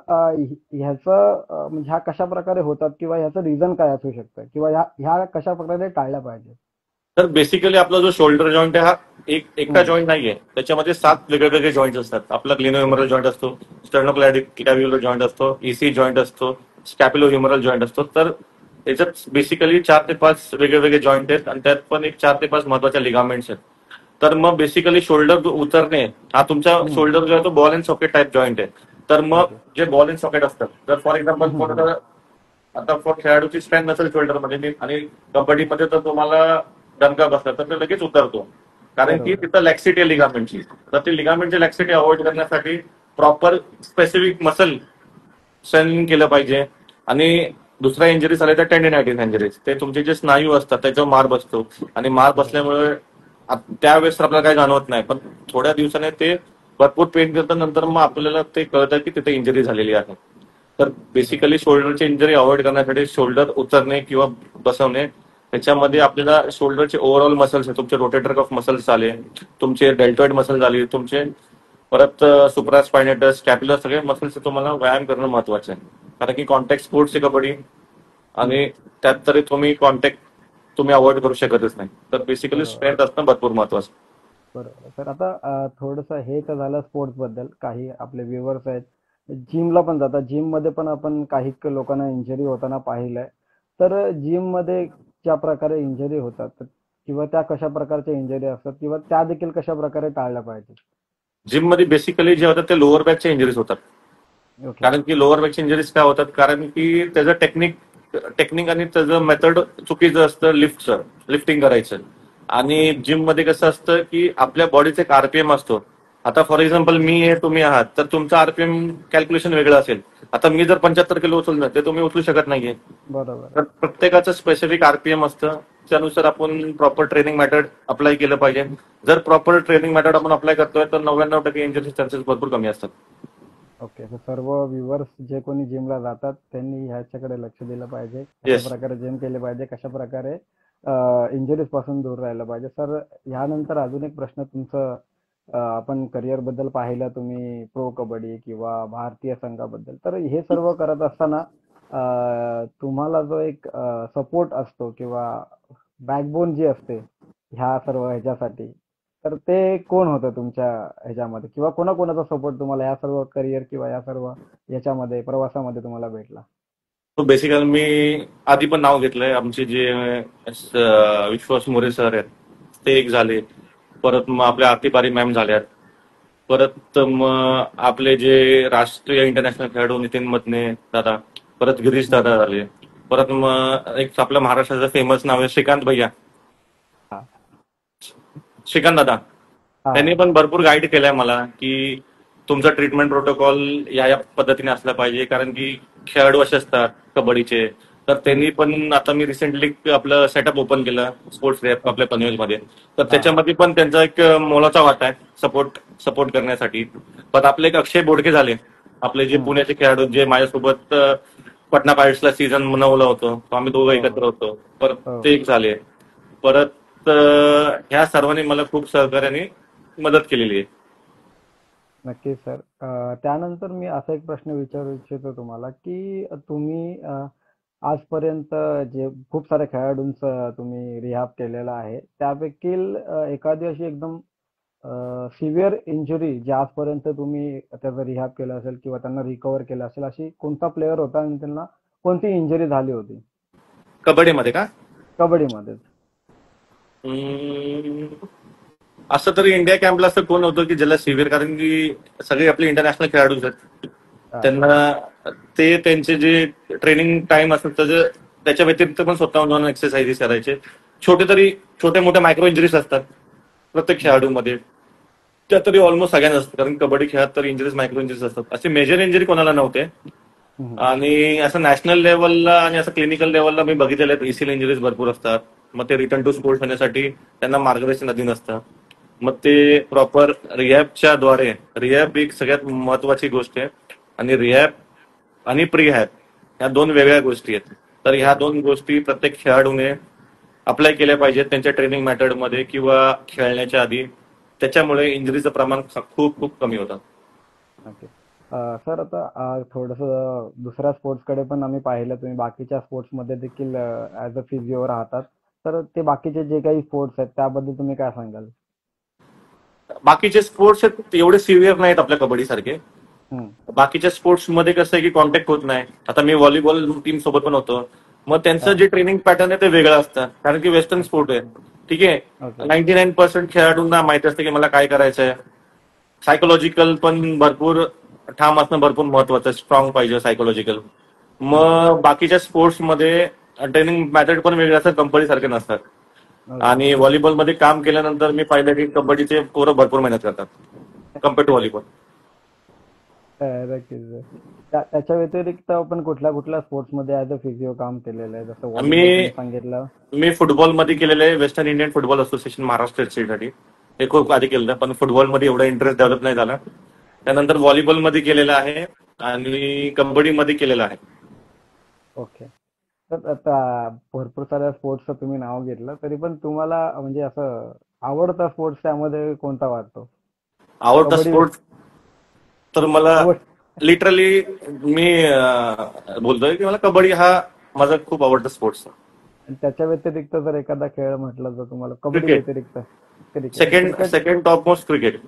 ह्याचं म्हणजे ह्या कशा प्रकारे होतात किंवा ह्याचं रिझन काय असू शकतं किंवा ह्या कशा प्रकारे टाळल्या पाहिजे? तर बेसिकली आपला जो शोल्डर जॉईंट आहे हा एका हम्म. जॉईंट नाहीये. त्याच्यामध्ये 7 वेगवेगळे जॉईंट असतात. आपला ग्लिनोह्युमरल जॉईंट असतो, स्टर्नोक्लॅव्हिक्युलर जॉईंट असतो, ईसी जॉईंट असतो, स्कॅप्युलोह्युमरल जॉईंट असतो. तर याच्यात बेसिकली 4 ते 5 वेगवेगळे जॉईंट आहेत आणि त्यात पण एक 4 ते 5 महत्वाच्या लिगामेंट्स आहेत. तर मग बेसिकली शोल्डर उतरणे हा तुमचा हम्म. शोल्डर जो आहे तो ball and socket type joint आहे. तर मग ओके. जे बॉल अँड सॉकेट असतात, जर फॉर एक्झाम्पल हम्म. हम्म. आता खेळाडूची स्ट्रेंथ नसेल शोल्डरमध्ये आणि कबड्डीमध्ये तर तुम्हाला दणका बसला तर ते लगेच उतरतो. कारण की बरोबर. तिथं लॅक्सिटी आहे लिगामेंटची. तर ती लिगामेंटची लॅक्सिटी अवॉइड करण्यासाठी प्रॉपर स्पेसिफिक मसल स्ट्रेनिंग केलं पाहिजे. आणि दुसऱ्या इंजरीज झाल्या त्या टेंडिनायटिस इंजरीज. ते तुमचे जे स्नायू असतात त्याच्यावर मार बसतो आणि मार बरोबर. बसल्यामुळे त्यावेळेस तर आपल्याला काही जाणवत नाही, पण थोड्या दिवसाने ते भरपूर पेन करतं. नंतर मग आपल्याला ते कळतं की तिथे इंजरी झालेली आहे. तर बरोबर. बेसिकली शोल्डरची इंजरी अवॉइड करण्यासाठी शोल्डर उतरणे किंवा बसवणे त्याच्यामध्ये हम्म. आपल्याला शोल्डरचे ओव्हरऑल मसल्स आहे, तुमचे रोटेटर कफ मसल्स आले, तुमचे डेल्टॉइड मसल झाले, तुमचे परत सुप्रास्पायनेटस स्कॅप्युलर सगळे मसल्स तुम्हाला व्यायाम करणं महत्वाचं आहे. कारण की कॉन्टॅक्ट स्पोर्ट्स आहे कबड्डी हम्म. आणि त्यात तरी तुम्ही कॉन्टॅक्ट तुम्ही अवॉइड करू शकतच नाही. तर बेसिकली बरोबर. स्ट्रेंथ असणं भरपूर महत्वाचं. बरोबर. तर आता थोडंसं हे तर झालं स्पोर्ट्स बद्दल. काही आपले व्ह्युअर्स आहेत जिमला पण जातात. जिम मध्ये पण आपण काही लोकांना इंजरी होताना पाहिलंय. तर जिम मध्ये ज्या प्रकारे इंजरी होतात किंवा त्या कशा प्रकारच्या इंजरी असतात किंवा त्या देखील कशा प्रकारे टाळल्या पाहिजे? जिम मध्ये बेसिकली जे होतात ते लोअर बॅकच्या इंजरीज होतात. ओके. कारण की लोअर बॅकच्या इंजरीज काय होतात, कारण की त्याचं टेक्निक आणि त्याचं मेथड चुकीचं असतं लिफ्टिंग करायचं. आणि जिम मध्ये कसं असतं की आपल्या बॉडीचा एक आरपीएम असतो. आता फॉर एक्झाम्पल मी आहे, तुम्ही आहात, तर तुमचं आरपीएम कॅल्क्युलेशन वेगळं असेल. आता मी जर 75 किलो उचललं ते तुम्ही उचलू शकत नाहीये. बरोबर आहे. तर प्रत्येकाचं स्पेसिफिक आरपीएम असतं. त्यानुसार आपण प्रॉपर ट्रेनिंग मेथड अप्लाय केलं पाहिजे. जर प्रॉपर ट्रेनिंग मेथड आपण अप्लाय करतोय तर 99% इंजरीचे चान्सेस भरपूर कमी असतात. ओके. तर सर्व व्ह्युअर्स जे कोणी जिमला जातात त्यांनी ह्याच्याकडे लक्ष दिलं पाहिजे. कशा येस. प्रकारे जिम केले पाहिजे, कशा प्रकारे इंजुरीज पासून दूर राहिलं पाहिजे. सर ह्यानंतर अजून एक प्रश्न तुमचं आपण करिअर बद्दल पाहिलं तुम्ही प्रो कबड्डी किंवा भारतीय संघाबद्दल. तर हे सर्व करत असताना तुम्हाला जो एक सपोर्ट असतो किंवा बॅकबोन जी असते ह्या सर्व ह्याच्यासाठी, तर ते कोण होतं तुमच्या ह्याच्यामध्ये किंवा कोणाकोणाचा सपोर्ट तुम्हाला या सर्व करिअर किंवा या सर्व ह्याच्यामध्ये प्रवासामध्ये तुम्हाला भेटला? तो बेसिकली मी आधी पण नाव घेतलंय. आमचे जे विश्वास मोरे सर आहेत ते एक झाले. परत मग आपल्या आरती पारी मॅम झाल्यात. परत मग आपले जे राष्ट्रीय इंटरनॅशनल खेळाडू नितीन मदने दादा, परत गिरीश दादा झाले. परत मग एक आपल्या महाराष्ट्राचं फेमस नाव आहे श्रीकांत भैया, हा. श्रीकांत दादा. हा. त्यांनी पण भरपूर गाईड केलंय मला की तुमचा ट्रीटमेंट प्रोटोकॉल या पद्धतीने असला पाहिजे. कारण की खेळाडू असे असतात कबड्डीचे. तर त्यांनी पण आता मी रिसेंटली आपलं सेटअप ओपन केलं स्पोर्ट्स लॅब आपल्या पनवेलमध्ये. तर हा. त्याच्यामध्ये पण त्यांचा एक मोलाचा वाटा आहे सपोर्ट करण्यासाठी. पण आपले एक अक्षय बोडके झाले, आपले जे हम्म. पुण्याचे खेळाडू जे माझ्यासोबत पटना पायरेट्सला सीझन मनवलं होतं, तो आम्ही दोघं हो. एकत्र होतो. परत हो. ते एक झाले. परत ह्या सर्वांनी मला खूप सहकार्याने मदत केलेली आहे. नक्कीच सर. त्यानंतर मी असा एक प्रश्न विचारू इच्छितो तुम्हाला की तुम्ही आजपर्यंत जे खूप साऱ्या खेळाडूंचं तुम्ही रिहॅब केलेला आहे, त्यापैकी एखादी अशी एकदम सिव्हिअर इंजुरी जे आजपर्यंत तुम्ही त्याचा रिहॅब केला असेल किंवा त्यांना रिकव्हर केलं असेल, अशी कोणता प्लेअर होता आणि त्यांना कोणती इंजुरी झाली होती कबड्डीमध्ये का? कबड्डीमध्येच? अं, असं तरी इंडिया कॅम्पला असं कोण होतं की ज्याला सिव्हिअर, कारण की सगळे आपले इंटरनॅशनल खेळाडू आहेत. हा. त्यांना ते त्यांचे जे ट्रेनिंग टाइम असतात त्याच्या व्यतिरिक्त पण स्वतःहून जाऊन एक्सरसाइजेस करायचे. छोटे तरी छोटे मोठे मायक्रो इंजरीज असतात प्रत्येक खेळाडूमध्ये. त्या तरी ऑलमोस्ट सगळ्यांना असतात, कारण कबड्डी खेळात तर इंजरीज मायक्रो इंजरीज असतात. असे मेजर इंजरी कोणाला नव्हते. हम्म. आणि असं नॅशनल लेवलला आणि असं क्लिनिकल लेवलला मी बघितलेलं आहे, एसीएल इंजरीज भरपूर असतात. मग ते रिटर्न टू स्पोर्ट्स होण्यासाठी त्यांना मार्गदर्शन अधीन असतं. मग ते प्रॉपर रिहॅबच्या द्वारे, रिहॅब एक सगळ्यात महत्वाची गोष्ट आहे. आणि रिहॅब आणि प्रीहॅब ह्या दोन वेगळ्या गोष्टी आहेत. तर ह्या दोन गोष्टी प्रत्येक खेळाडूने अप्लाय केल्या पाहिजेत त्यांच्या ट्रेनिंग मेथडमध्ये किंवा खेळण्याच्या आधी. त्याच्यामुळे इंजरीचं प्रमाण खूप खूप कमी होतं. ओके. सर, आता थोडंसं दुसऱ्या स्पोर्ट्सकडे पण आम्ही पाहिलं, तुम्ही बाकीच्या स्पोर्ट्समध्ये देखील ॲज अ फिजिओ राहतात. तर ते बाकीचे जे काही स्पोर्ट्स आहेत त्याबद्दल तुम्ही काय सांगाल? बाकीचे स्पोर्ट्स आहेत एवढे सिव्हिअर नाहीत आपल्या कबड्डीसारखे. हम्म. बाकीच्या स्पोर्ट्समध्ये कसं आहे की कॉन्टॅक्ट होत नाही. आता मी व्हॉलीबॉल टीम सोबत पण होतो. मग त्यांचं हा. जे ट्रेनिंग पॅटर्न आहे ते वेगळं असतं, कारण की वेस्टर्न स्पोर्ट आहे. ठीक आहे. ओके. 99% खेळाडूंना माहिती असतं की मला काय करायचंय. सायकोलॉजिकल पण भरपूर ठाम असणं भरपूर महत्वाचं, स्ट्रॉंग पाहिजे सायकोलॉजिकल. मग बाकीच्या स्पोर्ट्समध्ये ट्रेनिंग मेथड पण वेगळे असतात, कंपनी सारखे नसतात. ओके. आणि व्हॉलीबॉलमध्ये काम केल्यानंतर मी पाहिलं की कबड्डीचे पोरं भरपूर मेहनत करतात कम्पेअर टू व्हॉलीबॉल. नक्कीच सर. त्याच्या व्यतिरिक्त आपण कुठल्या कुठल्या स्पोर्ट्समध्ये ॲज अ फिजिओ काम केलेलं आहे? जसं मी व्हॉलीबॉल तुम्ही सांगितलं. मी फुटबॉलमध्ये केलेलं आहे, western Indian football association Maharashtra स्टेटसाठी. हे खूप आधी केलं, पण फुटबॉलमध्ये एवढा इंटरेस्ट डेव्हलप नाही झाला. त्यानंतर व्हॉलीबॉलमध्ये केलेलं आहे आणि कबड्डीमध्ये केलेलं आहे. ओके. तर आता भरपूर साऱ्या स्पोर्ट्सचं तुम्ही नाव घेतलं, तरी पण तुम्हाला म्हणजे असं आवडता स्पोर्ट्स त्यामध्ये कोणता वाटतो? आवडता कबड्डी स्पोर्ट तर मला आवड लिटरली मी बोलतोय की मला कबड्डी हा माझा खूप आवडता स्पोर्ट्स. आणि त्याच्या व्यतिरिक्त जर एखादा खेळ म्हटलं तर तुम्हाला कबड्डी क्रिकेट. व्यतिरिक्त cricket second cricket second top most cricket.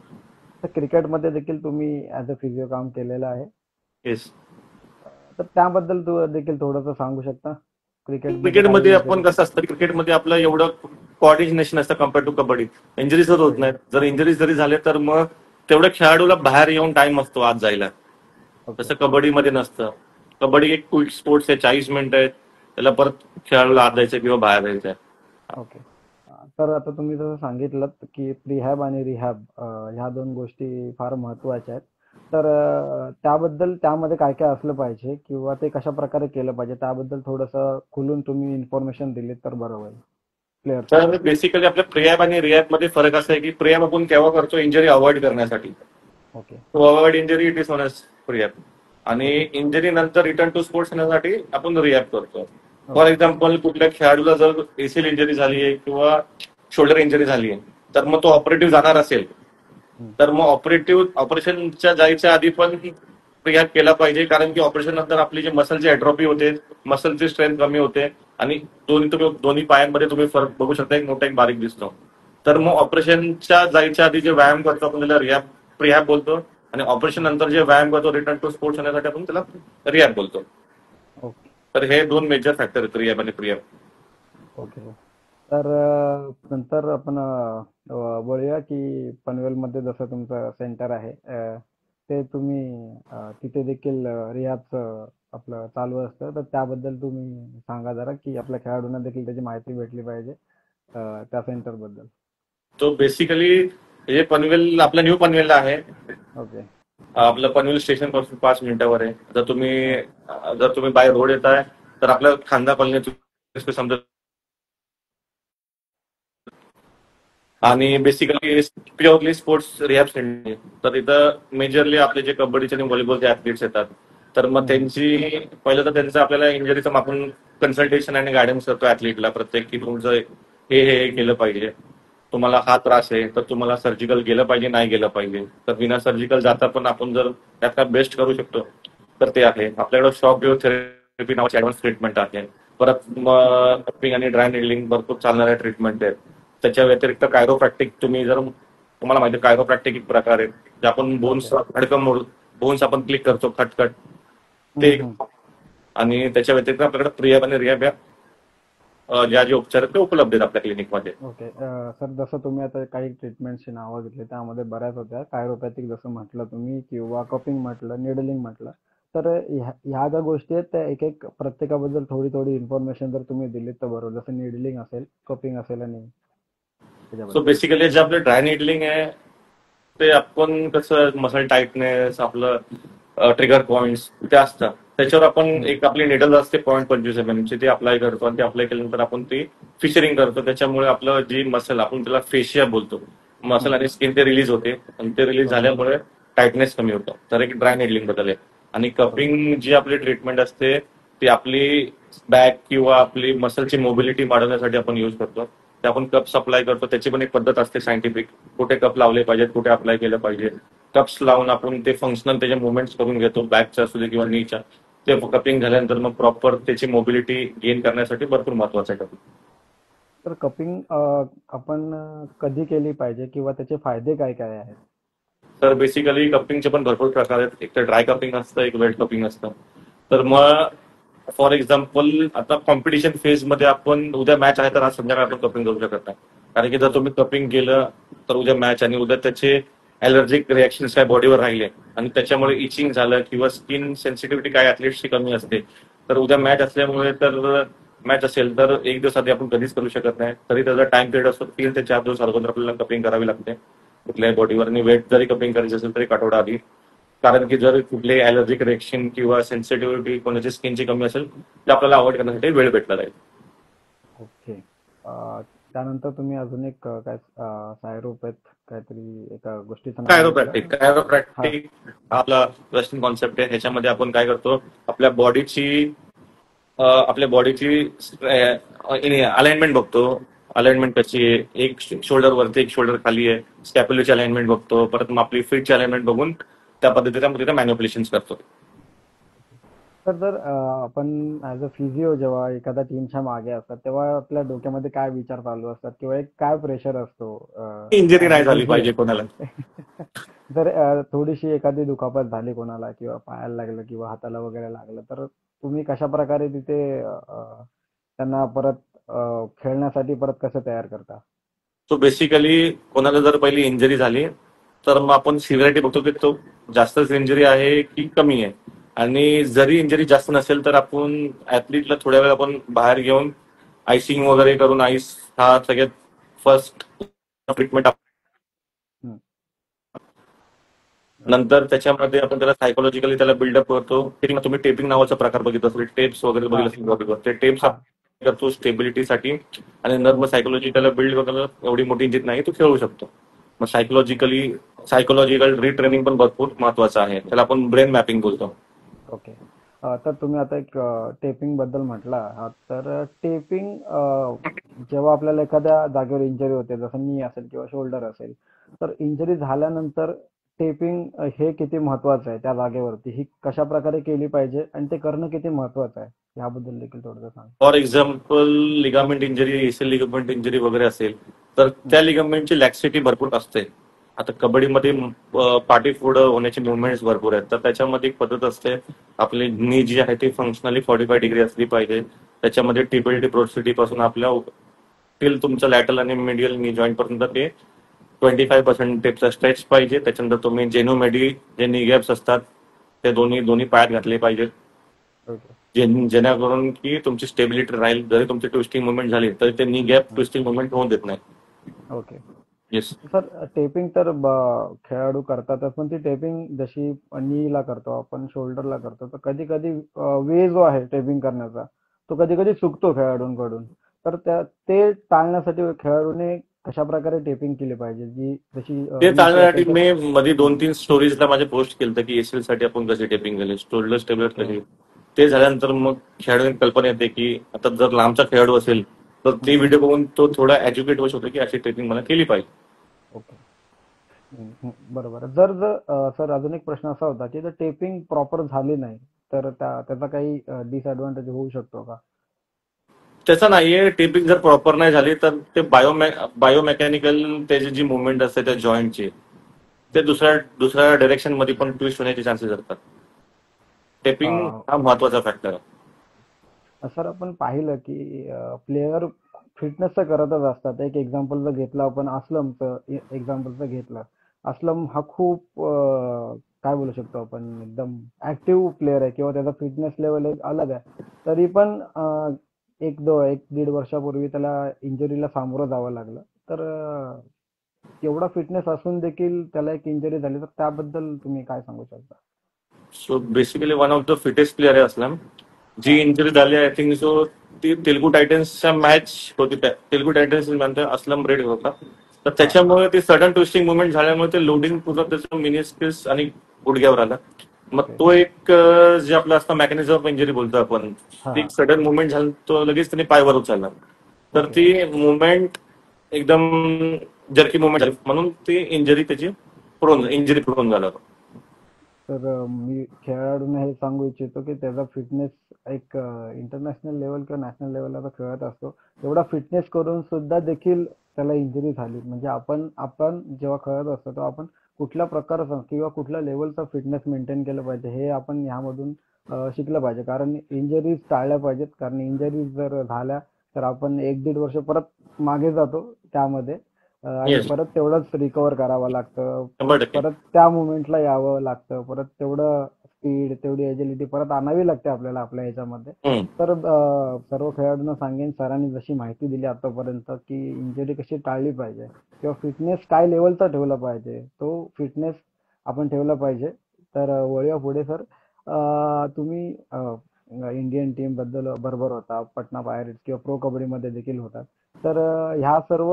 तर क्रिकेटमध्ये देखील तुम्ही ॲज अ फिजिओ काम केलेलं आहे. येस. तर त्याबद्दल तू देखील थोडंसं सांगू शकता? क्रिकेटमध्ये काय क्रिकेटमध्ये इंजरी? आपण कसं असतं, क्रिकेटमध्ये आपलं एवढं कोऑर्डिनेशन असतं कम्पेअर टू कबड्डी. इंजरीज होत नाहीत. जर इंजरीज जरी झाले तर मग तेवढ्या खेळाडूला बाहेर येऊन टाइम असतो आत जायला. ओके. तसं कबड्डीमध्ये नसतं. कबड्डी एक क्विक स्पोर्ट्स आहे, 40 मिनिटं आहेत, त्याला परत खेळाडूला आत जायचं किंवा बाहेर जायचं. ओके. तर आता तुम्ही जसं सांगितलं की प्रीहॅब आणि रिहॅब ह्या दोन गोष्टी फार महत्त्वाच्या आहेत. तर त्याबद्दल त्यामध्ये काय काय असलं पाहिजे किंवा ते कशा प्रकारे केलं पाहिजे त्याबद्दल थोडंसं खुलून तुम्ही इन्फॉर्मेशन दिलीत तर बरं होईल प्लेयर्सना. तर बेसिकली आपल्या प्रिहॅब आणि रिहॅब मध्ये फरक असा आहे की प्रिहॅब आपण केव्हा करतो, इंजरी अवॉइड करण्यासाठी. Okay. To avoid injury it is known as prehab. आणि ओके. इंजरी नंतर रिटर्न टू स्पोर्ट्स येण्यासाठी आपण रिहॅब करतो. For okay. एक्झाम्पल कुठल्या खेळाडूला जर एसीएल इंजरी झाली आहे किंवा शोल्डर इंजरी झाली आहे, तर मग तो ऑपरेटिव्ह जाणार असेल, हम्म. तर मग ऑपरेशनच्या जायच्या आधी पण रिहॅब केला पाहिजे. कारण की ऑपरेशन नंतर आपली जे मसलची ॲट्रॉफी होते, मसलची स्ट्रेंथ कमी होते आणि दोन्ही पायांमध्ये तुम्ही फरक बघू शकता, एक मोठा एक बारीक दिसतो. तर मग ऑपरेशनच्या जायच्या आधी जे व्यायाम करतो आपण त्याला प्रिहॅब बोलतो. आणि ऑपरेशन नंतर जे व्यायाम करतो रिटर्न टू स्पोर्ट्स होण्यासाठी आपण त्याला रिहॅब बोलतो. ओके. तर हे दोन मेजर फॅक्टर आहेत, रिहॅब आणि प्रिहॅब. Okay sir. तर नंतर आपण वळूया की पनवेलमध्ये जसं तुमचं सेंटर आहे, ते तुम्ही तिथे देखील रिहॅबचं आपलं चालू असतं. तर त्याबद्दल तुम्ही सांगा जरा, की आपल्या खेळाडूंना देखील त्याची माहिती भेटली पाहिजे त्या सेंटरबद्दल. तो बेसिकली हे पनवेल आपलं न्यू पनवेलला आहे. ओके. आपलं पनवेल स्टेशन पासून 5 मिनिटावर आहे. हा. जर तुम्ही बाय रोड येताय तर आपलं खांदा कॉलनी समजा. आणि okay. Basically purely sports rehab centre आहे. तर इथं मेजरली आपले जे कबड्डीचे आणि व्हॉलीबॉलचे ऍथलीट्स येतात, तर मग हम्म. पहिलं तर त्यांचं आपल्याला इंजरीचं आपण कन्सल्टेशन आणि गायडन्स करतो ऍथलीटला प्रत्येक, की तुमचं हे केलं पाहिजे. तुम्हाला हा त्रास आहे तर तुम्हाला सर्जिकल गेलं पाहिजे, नाही गेलं पाहिजे. तर विना सर्जिकल जाता पण आपण जर त्यात बेस्ट करू शकतो तर ते आहे. आपल्याकडे शॉक थेरपी नावाची ऍडव्हान्स ट्रीटमेंट आहे. परत कपिंग आणि ड्राय निडलिंग भरपूर चालणाऱ्या ट्रीटमेंट आहेत. त्याच्या व्यतिरिक्त कायरोप्रॅक्टिक तुम्हाला माहिती आहे, कायरोप्रॅक्टिक एक प्रकार आहे जे आपण बोन्स हाडकं बोन्स आपण क्लिक करतो खटखट ते. आणि त्याच्या व्यतिरिक्त आपल्याकडे प्रियाब आणि रियाब ज्या जे उपचार आहेत ते उपलब्ध आहेत आपल्या क्लिनिकमध्ये. ओके. सर, जसं तुम्ही आता काही ट्रीटमेंटची नावं घेतली त्यामध्ये बऱ्याच होत्या. कायरोपॅथिक जसं म्हटलं तुम्ही, किंवा कपिंग म्हटलं, निडलिंग म्हटलं. तर ह्या ज्या गोष्टी आहेत त्या एक एक प्रत्येकाबद्दल थोडी थोडी इन्फॉर्मेशन जर तुम्ही दिली तर बरोबर. जसं निडलिंग असेल, कपिंग असेल आणि सो त्याच्याबद्दल. बेसिकली जे आपलं ड्राय निडलिंग आहे ते आपण कसं मसल टाईटनेस, आपलं ट्रिगर पॉइंट्स ते असतात. त्याच्यावर आपण एक आपली निडल असते 0.25 mm ची, ती अप्लाय करतो आणि ते अप्लाय केल्यानंतर आपण ती फिशरिंग करतो. त्याच्यामुळे आपलं जी मसल, आपण त्याला फेशिया बोलतो, मसल आणि स्किन ते रिलीज होते आणि ते रिलीज झाल्यामुळे टाईटनेस कमी होतो. तर एक ड्राय निडलिंग बद्दल आहे. आणि कपिंग जी आपली ट्रीटमेंट असते ती आपली बॅक किंवा आपली मसलची मोबिलिटी वाढवण्यासाठी आपण यूज करतो. ते आपण कप्स अप्लाय करतो. त्याची पण एक पद्धत असते सायंटिफिक, कुठे कप लावले पाहिजेत, कुठे अप्लाय केलं पाहिजे. कप्स लावून आपण ते फंक्शनल त्याचे मुवमेंट्स करून घेतो, बॅकच्या असू दे किंवा नीच्या. ते कपिंग झाल्यानंतर मग प्रॉपर त्याची मोबिलिटी गेन करण्यासाठी भरपूर महत्वाचं आहे कपिंग. तर कपिंग आपण कधी केली पाहिजे किंवा त्याचे फायदे काय काय आहेत? तर बेसिकली कपिंगचे पण भरपूर प्रकार आहेत. एक तर ड्राय कपिंग असतं, एक वेट कपिंग असतं. तर मग फॉर एक्झाम्पल आता कॉम्पिटिशन फेज मध्ये आपण उद्या मॅच आहे तर आज संध्याकाळी आपण कपिंग करू शकत नाही. कारण की जर तुम्ही कपिंग केलं तर उद्या मॅच आणि उद्या त्याचे ॲलर्जिक रिॲक्शन्स काय बॉडीवर राहिले आणि त्याच्यामुळे इचिंग झालं किंवा स्किन सेन्सिटिव्हिटी काय ऍथलीट्सची कमी असते, तर उद्या मॅच असल्यामुळे तर मॅच असेल तर एक दिवस आधी आपण कधीच करू शकत नाही. तरी त्याचा टाइम पिरियड असतो 3 ते 4 दिवस अगोदर आपल्याला कपिंग करावी लागते कुठल्याही बॉडीवर. आणि वेट जरी कपिंग करायचं असेल तरी एक आठवडा आधी. कारण की जर कुठले ॲलर्जिक रिएक्शन किंवा सेन्सिटिव्हिटी कोणाची स्किनची कमी असेल तर आपल्याला अवॉइड करण्यासाठी वेळ भेटला जाईल. ओके. त्यानंतर तुम्ही अजून एक काय सायरोपॅथ काहीतरी एका गोष्टीचं नाव कायरोप्रॅक्टिक घेतलं. कायरोप्रॅक्टिक आपला वेस्टर्न कॉन्सेप्ट आहे. ह्याच्यामध्ये आपण काय करतो, आपल्या बॉडीची अलाइनमेंट बघतो. अलाइनमेंट कशी आहे, एक शोल्डर वरती एक शोल्डर खाली आहे, स्कॅप्युलरची अलाइनमेंट बघतो. परत मग आपली फीटची अलाइनमेंट बघून त्या पद्धतीने मॅन्युप्युलेशन करतो. तर जर आपण ऍज अ फिजिओ जेव्हा एखाद्या टीमच्या मागे असतात तेव्हा आपल्या डोक्यामध्ये काय विचार चालू असतात किंवा एक काय प्रेशर असतो इंजरी ऍज अ नाही झाली फिजिओ? पाहिजे कोणाला. जर थोडीशी एखादी दुखापत झाली कोणाला, किंवा पायाला लागलं किंवा हाताला वगैरे लागलं, तर तुम्ही कशा प्रकारे तिथे त्यांना परत खेळण्यासाठी परत कसं तयार करता? सो बेसिकली कोणाला जर पहिली इंजरी झाली तर मग आपण सिव्हिरिटी बघतो की तो जास्तच इंजरी आहे की कमी आहे. आणि जरी इंजरी जास्त नसेल तर आपण ऍथलीटला थोड्या वेळ आपण बाहेर घेऊन आयसिंग वगैरे करून, आईस हा सगळ्यात फर्स्ट ट्रीटमेंट. हम्म. नंतर त्याच्यामध्ये आपण त्याला सायकोलॉजिकली त्याला बिल्डअप करतो. तुम्ही टेपिंग नावाचा प्रकार बघितला असेल, टेप्स वगैरे हा, बघितलं असेल बॉडीवर, ते टेप्स हा. करतो स्टेबिलिटीसाठी. आणि नंतर मग सायकोलॉजी त्याला बिल्ड वगैरे, एवढी मोठी इंजिन नाही तो खेळू शकतो. मग सायकोलॉजिकल रिट्रेनिंग पण भरपूर महत्वाचं आहे. त्याला आपण ब्रेन मॅपिंग बोलतो. ओके. तर तुम्ही आता एक टेपिंग बद्दल म्हटला आहात, तर टेपिंग जेव्हा आपल्याला एखाद्या जागेवर इंजरी होते, जसं नी असेल किंवा शोल्डर असेल, तर इंजरी झाल्यानंतर टेपिंग हे किती महत्वाचं आहे त्या जागेवरती, ही कशा प्रकारे केली पाहिजे आणि ते करणं किती महत्वाचं आहे याबद्दल देखील थोडंसं सांगा. For example ligament injury, ACL ligament injury वगैरे असेल तर त्या लिगामेंटची लॅक्सिटी भरपूर असते. आता कबड्डीमध्ये पाठी पुढं होण्याचे मुवमेंट्स भरपूर आहेत. तर त्याच्यामध्ये एक पद्धत असते, आपली नी जी आहे ती फंक्शनली 45 डिग्री असली पाहिजे. त्याच्यामध्ये टिपिलिटी प्रोसिटी पासून आपल्या टिल तुमच्या लॅटरल आणि मिडियल नी जॉईंट पर्यंत ते 25% टेपचा स्ट्रेच पाहिजे. त्याच्यानंतर तुम्ही जेनोमेडी जे नी गॅप्स असतात ते दोन्ही पायात घातले पाहिजे, ओके. जेणेकरून की तुमची स्टेबिलिटी राहील. जरी तुमची ट्विस्टिंग मुवमेंट झाली तरी ते नी गॅप ट्विस्टिंग मुवमेंट होऊ देत नाही. ओके. येस. सर, टेपिंग तर खेळाडू करतातच, पण ती टेपिंग जशी नीला करतो आपण, शोल्डरला करतो, तर कधी कधी वे जो आहे टेपिंग करण्याचा तो कधी कधी चुकतो खेळाडूंकडून. तर ते टाळण्यासाठी खेळाडूने कशा प्रकारे टेपिंग केली पाहिजे, जी जशी ते नीची चालण्यासाठी असेल तर? मी मध्ये 2-3 स्टोरीजला माझे पोस्ट केलं की एसीएल साठी आपण कशी टेपिंग केली, शोल्डर स्टेबलर कशी. ते झाल्यानंतर मग खेळाडूंना कल्पना येते की आता जर लांबचा खेळाडू असेल तर ते व्हिडिओ बघून तो थोडा एज्युकेट होऊ शकतो की अशी टेपिंग मला केली पाहिजे. ओके. बरोबर. जर जर सर, अजून एक प्रश्न असा होता की जर टेपिंग प्रॉपर झाली नाही तर त्याचा काही डिसएडव्हान्टेज होऊ शकतो का? त्याचं नाहीये, टेपिंग जर प्रॉपर नाही झाली तर ते बायोमेकॅनिकल त्याची जी मुवमेंट असते त्या जॉईंटची, ते दुसऱ्या दुसऱ्या डायरेक्शन मध्ये पण ट्विस्ट होण्याचे चान्सेस असतात. टेपिंग हा महत्वाचा फॅक्टर आहे. सर आपण पाहिलं की प्लेयर फिटनेस तर करतच असतात. एक एक्झाम्पल जर घेतलं आपण असलमचं एक्झाम्पल जर घेतलं, असलम हा खूप काय बोलू शकतो आपण, एकदम ऍक्टिव्ह प्लेअर आहे किंवा त्याचा फिटनेस लेवल एक अलग आहे. तरी पण एक दीड वर्षापूर्वी त्याला इंजुरीला सामोरं जावं लागलं. तर एवढा फिटनेस असून देखील त्याला एक इंजुरी झाली, तर त्याबद्दल तुम्ही काय सांगू शकता? So basically one of the fittest player आहे असलम. जी हा. इंजुरी झाली आय थिंक सो ती तेलुगू टायटन्सच्या मॅच होती, तेलुगू टायटन्स नंतर असलम रेड होता. तर हा. त्याच्यामुळे ती सडन ट्विस्टिंग मुवमेंट झाल्यामुळे ते लोडिंग पूर्ण त्याचं मिनिस्किस आणि गुडघ्यावर आलं. मग ओके. तो एक जे आपलं असतं मेकॅनिझम ऑफ इंजुरी बोलतो आपण, हा. ती सडन मुवमेंट झाली, तो लगेच त्याने पायवर उचलला. तर ओके. ती मुवमेंट एकदम जर्की मुवमेंट झाली, म्हणून ती इंजुरी त्याची इंजुरी प्रोन झाला. तर मी खेळाडूंना हे सांगू इच्छितो की त्याचा फिटनेस एक इंटरनॅशनल लेवल किंवा नॅशनल लेवलला तो खेळत असतो. एवढा फिटनेस करून सुद्धा देखील त्याला इंजुरी झाली. म्हणजे आपण आपण जेव्हा खेळत असतो तेव्हा आपण कुठल्या प्रकारचा किंवा कुठल्या लेवलचा फिटनेस मेंटेन केलं पाहिजे हे आपण ह्यामधून शिकलं पाहिजे. कारण इंजरीज टाळल्या पाहिजेत. कारण इंजरीज जर झाल्या तर आपण एक दीड वर्ष परत मागे जातो त्यामध्ये, आणि येस, परत तेवढंच रिकव्हर करावं लागतं. 100%. परत त्या मुवमेंटला यावं लागतं. परत तेवढं स्पीड, तेवढी एजिलिटी परत आणावी लागते आपल्याला आपल्या ह्याच्यामध्ये. हम्म. तर सर्व खेळाडूंना सांगेन, सरांनी जशी माहिती दिली आतापर्यंत की इंजुरी कशी टाळली पाहिजे किंवा फिटनेस काय लेवलचा ठेवला पाहिजे, तो फिटनेस आपण ठेवला पाहिजे. तर वळूया पुढे सर. तुम्ही इंडियन टीम बद्दल बरोबर होता, पटना पायरेट्स किंवा प्रो कबड्डीमध्ये देखील होता. तर ह्या सर्व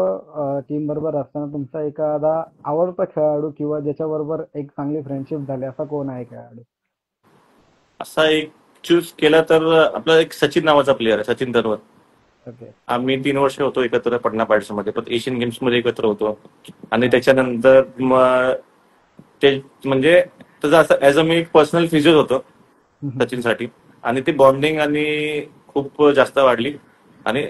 टीम बरोबर असताना तुमचा एखादा आवडता खेळाडू किंवा ज्याच्याबरोबर एक चांगली फ्रेंडशिप झाली असा कोण आहे खेळाडू? असा एक चूज केला तर आपला एक सचिन नावाचा प्लेअर आहे, सचिन तन्वर. ओके. आम्ही 3 वर्ष होतो एकत्र पटना पायरेट्स मध्ये, पण एशियन गेम्स मध्ये एकत्र होतो. आणि हा. त्याच्यानंतर मग ते म्हणजे त्याचं असं as a me personal physio होतो हम्म. सचिनसाठी. आणि ती बॉन्डिंग आणि खूप जास्त वाढली. आणि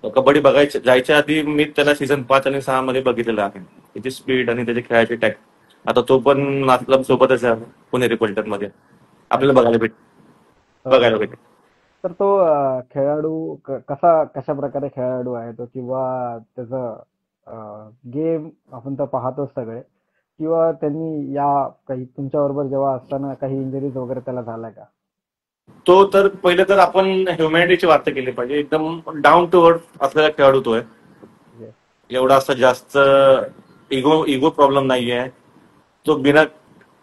कबड्डी बघायच्या जायच्या आधी मी त्याला सीझन 5 आणि 6 मध्ये बघितलेलं आहे, त्याची स्पीड आणि त्याची खेळाची टॅक्ट. आता तो पण नातलम सोबतच आहे पुणे रिपल्टन मध्ये, आपल्याला अच्छा. बघायला ओके. भेटेल. तर तो खेळाडू कशा प्रकारे खेळाडू आहे तो, किंवा त्याचं गेम आपण तर पाहतोच सगळे, किंवा त्यांनी या काही तुमच्या बरोबर जेव्हा असताना काही इंजरीज वगैरे त्याला झाल्या का? तो तर पहिले तर आपण ह्युमॅनिटीची वार्ता केली पाहिजे. एकदम डाऊन टू अर्थ असलेला खेळाडू तो आहे. Yes. एवढा असं जास्त इगो इगो प्रॉब्लेम नाहीये. तो बिना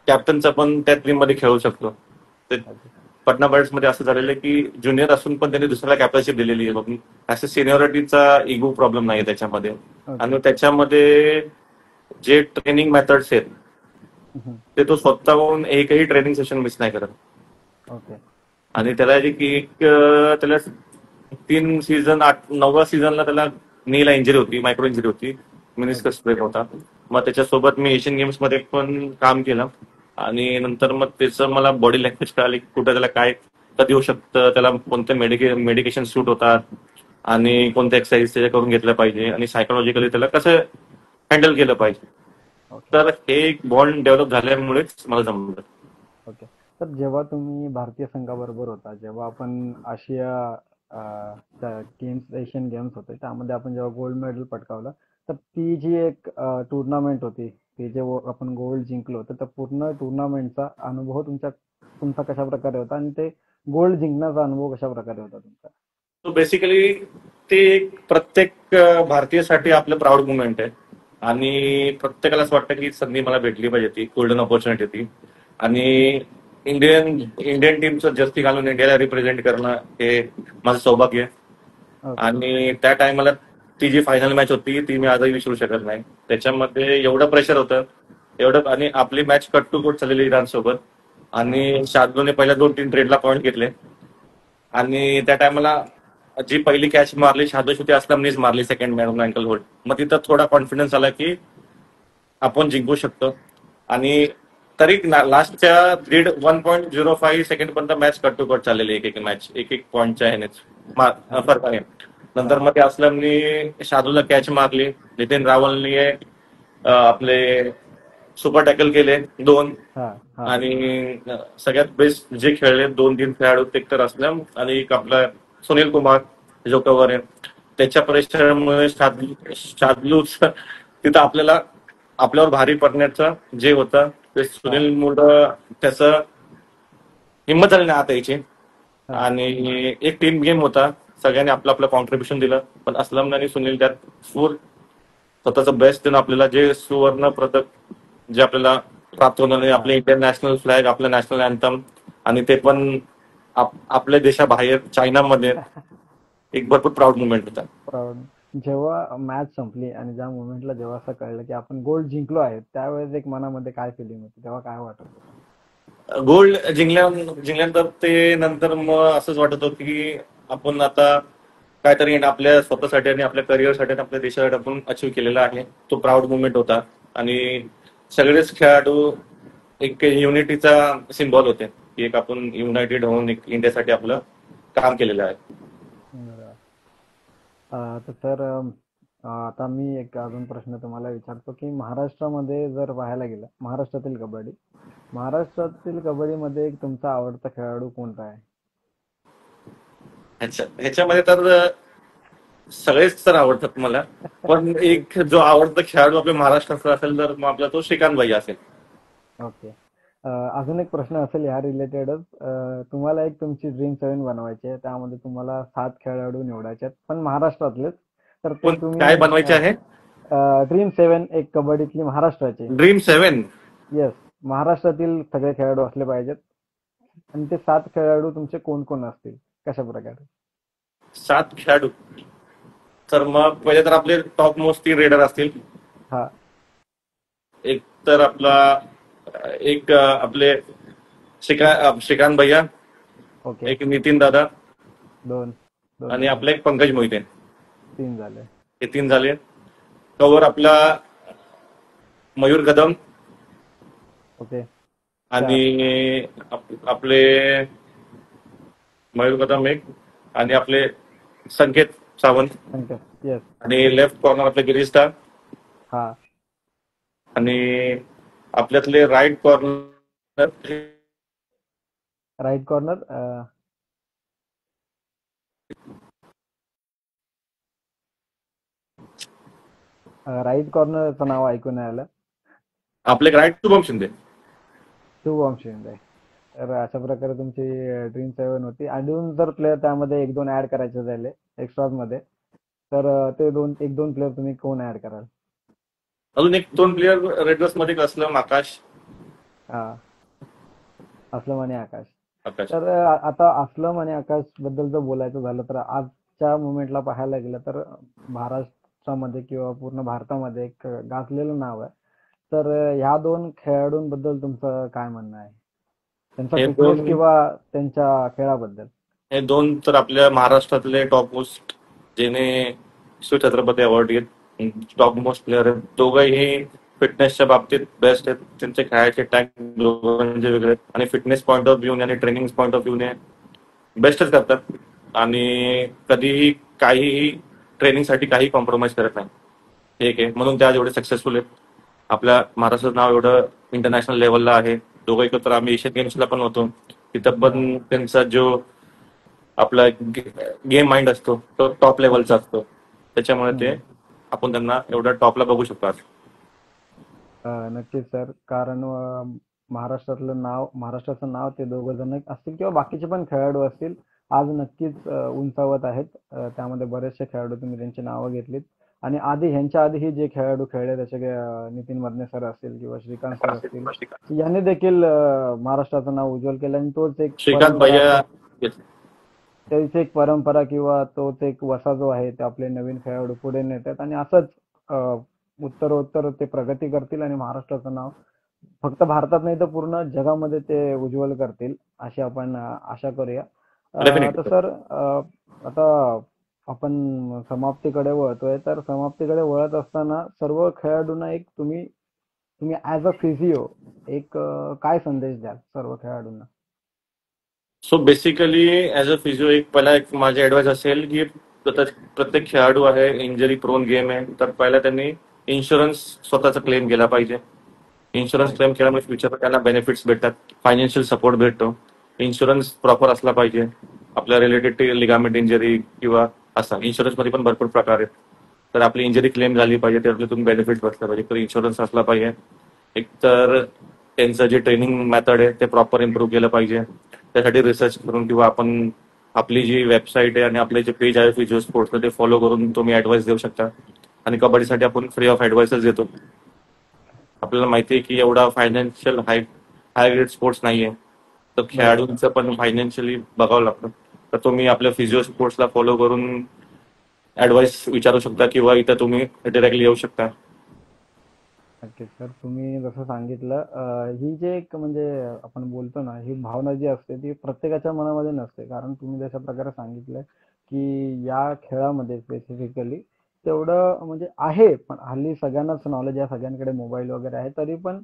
कॅप्टनचा पण त्या टीम मध्ये खेळू शकतो. ते Okay. पटना पायरेट्स मध्ये असं झालेलं आहे की ज्युनियर असून पण त्यांनी दुसऱ्याला कॅप्टनशिप दिलेली आहे. बघ, असं सिनियरिटीचा इगो प्रॉब्लेम नाहीये त्याच्यामध्ये. ओके. आणि त्याच्यामध्ये जे ट्रेनिंग मेथड्स आहेत हम्म. ते तो स्वतःहून एकही ट्रेनिंग सेशन मिस नाही करत. ओके. आणि त्याला त्याला 3 सीझन 9व्या सीझनला त्याला नीला इंजुरी होती, मायक्रो इंजुरी होती, ओके. मिनिस्कस ब्रेक होता. मग त्याच्यासोबत मी एशियन गेम्स मध्ये पण काम केलं. आणि नंतर मग त्याचं मला बॉडी लँग्वेज कळाली की कुठं त्याला काय कधी होऊ शकतं, त्याला कोणते मेडिकेशन सूट होतात आणि कोणते एक्सरसाइज त्याच्या करून घेतलं पाहिजे आणि सायकोलॉजिकली त्याला कसं हँडल केलं पाहिजे. ओके. तर हे एक बॉन्ड डेव्हलप झाल्यामुळेच मला जमलं. ओके. तर जेव्हा तुम्ही भारतीय संघाबरोबर होता, जेव्हा आपण आशिया गेम्स, एशियन गेम्स होते त्यामध्ये आपण जेव्हा गोल्ड मेडल पटकावलं, तर ती जी एक टुर्नामेंट होती, ती जे आपण गोल्ड जिंकलो होतं, तर पूर्ण टुर्नामेंटचा अनुभव तुमचा कशा प्रकारे होता आणि ते गोल्ड जिंकण्याचा अनुभव कशा प्रकारे होता तुमचा? सो बेसिकली ते एक प्रत्येक भारतीयसाठी आपलं प्राऊड मुवमेंट आहे. आणि प्रत्येकाला असं वाटतं की संधी मला भेटली पाहिजे, ती गोल्डन ऑपॉर्च्युनिटी होती. आणि इंडियन टीमचं जर्सी घालून इंडियाला रिप्रेझेंट करणं हे माझं सौभाग्य आहे. ओके. आणि त्या टायमाला ती जी फायनल मॅच होती ती मी आजही विसरू शकत नाही. त्याच्यामध्ये एवढं प्रेशर होतं, एवढं. आणि आपली मॅच कट टू कोट चाललेली इराणसोबत. हा. आणि शार्दूलने पहिल्या 2-3 ट्रेडला पॉईंट घेतले. आणि त्या टायमाला जी पहिली कॅच मारली शादोश्रुती असलमनीच मारली, सेकंड मॅन अँकल होल्ड. मग तिथं थोडा कॉन्फिडन्स आला की आपण जिंकू शकतो. आणि तरी लास्टच्या 1.05 सेकंड पर्यंत मॅच कट टू कट चाललेली, एक एक मॅच एक एक पॉईंटच्या ह्यानेच फरकाने. नंतर मग ते असलमनी शादूला कॅच मारली, नितीन रावलनी आपले सुपर टॅकल केले 2. हा हा आणि सगळ्यात बेस्ट जे खेळले 2-3 खेळाडू ते तर असलम आणि एक आपला सुनील कुमार जो कव्हर आहे. त्याच्या प्रेशरमुळे शादलू तिथं आपल्यावर भारी पडण्याचं जे होतं ते सुनील मुळे त्याचं हिंमत झाली नाही आता यायची. हा आणि एक टीम गेम होता, सगळ्यांनी आपलं आपलं कॉन्ट्रीब्युशन दिलं, पण असलम आणि सुनील त्यात फुल स्वतःचं बेस्ट देऊन आपल्याला जे सुवर्ण पदक जे आपल्याला प्राप्त होणार, आपले इंडियन नॅशनल फ्लॅग, आपलं नॅशनल अँथम, आणि ते पण आपल्या देशाबाहेर चायनामध्ये, एक भरपूर प्राऊड मुवमेंट होता. प्राऊड. जेव्हा मॅच संपली आणि ज्या मोमेंटला जेव्हा असं कळलं की आपण गोल्ड जिंकलो आहे, त्यावेळेस एक मनामध्ये काय फिलिंग होती, तेव्हा काय वाटत होतं? गोल्ड जिंकल्यानंतर ते नंतर मग असंच वाटत होतं की आपण आता काहीतरी आपल्या स्वतःसाठी आणि आपल्या करिअरसाठी आणि आपल्या देशासाठी आपण अचीव्ह केलेला आहे. तो प्राऊड मुवमेंट होता. आणि सगळेच खेळाडू एक युनिटीचा सिम्बॉल होते की एक आपण युनायटेड होऊन एक इंडियासाठी आपलं काम केलेलं आहे. बरं. तर सर, आता मी एक अजून प्रश्न तुम्हाला विचारतो की महाराष्ट्रामध्ये जर पाहायला गेलं, महाराष्ट्रातील कबड्डीमध्ये एक तुमचा आवडता खेळाडू कोणता आहे? ह्याच्यामध्ये तर सगळेच तर आवडतात मला, पण एक जो आवडता खेळाडू आपल्या महाराष्ट्राचा असेल तर मग आपला तो श्रीकांत भैया असेल. ओके. अजून एक प्रश्न असेल ह्या रिलेटेडच. तुम्हाला एक तुमची ड्रीम 7 बनवायची आहे, त्यामध्ये तुम्हाला 7 खेळाडू निवडायचे आहेत, पण महाराष्ट्रातलेच. तर ते पण काय तुम्ही बनवायचे आहे? ड्रीम 7 एक कबड्डीतली महाराष्ट्राची. ड्रीम 7. येस, महाराष्ट्रातील सगळे खेळाडू असले पाहिजेत. आणि ते 7 खेळाडू तुमचे कोण कोण असतील, कशा प्रकारे? 7 खेळाडू. तर मग पहिले तर आपले टॉप मोस्ट 3 रेडर असतील. हा. एक तर आपले श्रीकांत भैया, ओके. एक नितीन दादा, 2 आणि आपला एक पंकज मोहिते. 3 झाले. हे 3 झाले. कव्हर आपला मयूर कदम, ओके. आणि आपले मयूर कदम एक, आणि आपले संकेत सावंत, संकेत. येस. आणि लेफ्ट कॉर्नर आपले गिरीश दा, हा. आणि आपल्यातले right corner right corner. Right कॉर्नरचं नाव ऐकून नाही आलं. आपले राईट शुभम शिंदे. शुभम शिंदे. तर अशा प्रकारे तुमची ड्रीम 7 होती. अजून जर प्लेअर त्यामध्ये 1-2 ऍड करायचे झाले एक्स्ट्राज मध्ये, तर ते 1-2 प्लेअर तुम्ही कोण ऍड कराल? अजून 1-2 प्लेअर रेडर्स मध्ये असलं आकाश. हा. असलम आणि आकाश. आकाश तर आता असलम आणि आकाश बद्दल जर बोलायचं झालं तर आजच्या मोमेंटला पाहायला गेलं तर महाराष्ट्रामध्ये किंवा पूर्ण भारतामध्ये एक गाजलेलं नाव आहे. तर ह्या 2 खेळाडूंबद्दल तुमचं काय म्हणणं आहे, त्यांचा हे फिटनेस 2 किंवा त्यांच्या खेळाबद्दल? हे 2 तर आपल्या महाराष्ट्रातले टॉप मोस्ट, जेने शिवछत्रपती अवॉर्ड घेत टॉप मोस्ट प्लेअर आहेत. दोघंही फिटनेसच्या बाबतीत बेस्ट आहेत. त्यांचे खेळाचे टॅग दोघांचे वेगळे, आणि फिटनेस पॉईंट ऑफ व्ह्यूने आणि ट्रेनिंग पॉईंट ऑफ व्ह्यूने बेस्टच करतात. आणि कधीही काहीही ट्रेनिंगसाठी काही कॉम्प्रोमाइज करत नाही. ठीक आहे, म्हणून ते आज एवढे सक्सेसफुल आहेत. आपल्या महाराष्ट्राचं नाव एवढं इंटरनॅशनल लेवलला आहे. दोघं एकत्र आम्ही एशियन गेम्सला पण होतो, तिथं पण त्यांचा जो आपला गेम माइंड असतो तो टॉप लेवलचा असतो. त्याच्यामुळे ते आपण त्यांना एवढ्या टॉपला बघू शकतो आज. नक्कीच सर, कारण महाराष्ट्राचं नाव ते 2 जण असतील किंवा बाकीचे पण खेळाडू असतील, आज नक्कीच उंचावत आहेत. त्यामध्ये बरेचसे खेळाडू तुम्ही त्यांची नावं घेतलीत. आणि ह्यांच्या आधीही जे खेळाडू खेळले, जसे की नितीन मदने सर असतील किंवा श्रीकांत सर असतील, यांनी देखील महाराष्ट्राचं नाव उज्ज्वल केलं. आणि तोच एक श्रीकांत भैया, त्याची एक परंपरा किंवा तोच एक वसा जो आहे ते आपले नवीन खेळाडू पुढे नेतात. आणि असंच उत्तरोत्तर ते प्रगती करतील आणि महाराष्ट्राचं नाव फक्त भारतात नाही तर पूर्ण जगामध्ये ते उज्ज्वल करतील, अशी आपण आशा करूया. तर सर, आता आपण समाप्तीकडे वळतोय. तर समाप्तीकडे वळत असताना सर्व खेळाडूंना एक तुम्ही ऍज अ फिजिओ एक काय संदेश द्याल सर्व खेळाडूंना? So basically as a physio एक पहिला एक माझी ऍडवाइस असेल की प्रत्येक खेळाडू आहे इंजरी प्रोन गेम आहे, तर पहिला त्यांनी इन्शुरन्स स्वतःचा क्लेम केला पाहिजे. इन्शुरन्स क्लेम केल्यामुळे फ्युचर त्यांना बेनिफिट्स भेटतात, फायनान्शियल सपोर्ट भेटतो. इन्शुरन्स प्रॉपर असला पाहिजे आपल्या रिलेटेड लिगामेंट इंजरी किंवा असा इन्शुरन्स मध्ये पण भरपूर प्रकार आहेत. तर आपली इंजरी क्लेम झाली पाहिजे, त्यातले तुम्ही बेनिफिट बसला पाहिजे, तर इन्शुरन्स असला पाहिजे. एक तर त्यांचं जे ट्रेनिंग मेथड आहे ते प्रॉपर इम्प्रूव्ह केलं पाहिजे. त्यासाठी रिसर्च करून किंवा आपण आपली जी वेबसाईट आहे आणि आपले जे पेज आहे फिजिओ स्पोर्ट्स ते फॉलो करून तुम्ही ऍडवाइस देऊ शकता. आणि कबड्डीसाठी आपण फ्री ऑफ ऍडवाइसेस देतो. आपल्याला माहिती आहे की एवढा फायनान्शियल हाय ग्रेड स्पोर्ट्स नाहीये, तर बरोबर. खेळाडूंचं पण फायनान्शियली बघावं लागतं. तर तुम्ही आपल्या फिजिओ स्पोर्ट्सला फॉलो करून ऍडवाइस विचारू शकता किंवा इथं तुम्ही डायरेक्टली येऊ शकता. नक्कीच सर, तुम्ही जसं सांगितलं, ही जे एक म्हणजे आपण बोलतो ना, ही भावना जी असते ती प्रत्येकाच्या मनामध्ये नसते. कारण तुम्ही जशा प्रकारे सांगितलं की या खेळामध्ये स्पेसिफिकली तेवढं म्हणजे आहे, पण हल्ली सगळ्यांनाच नॉलेज आहे, सगळ्यांकडे मोबाईल वगैरे आहे, तरी पण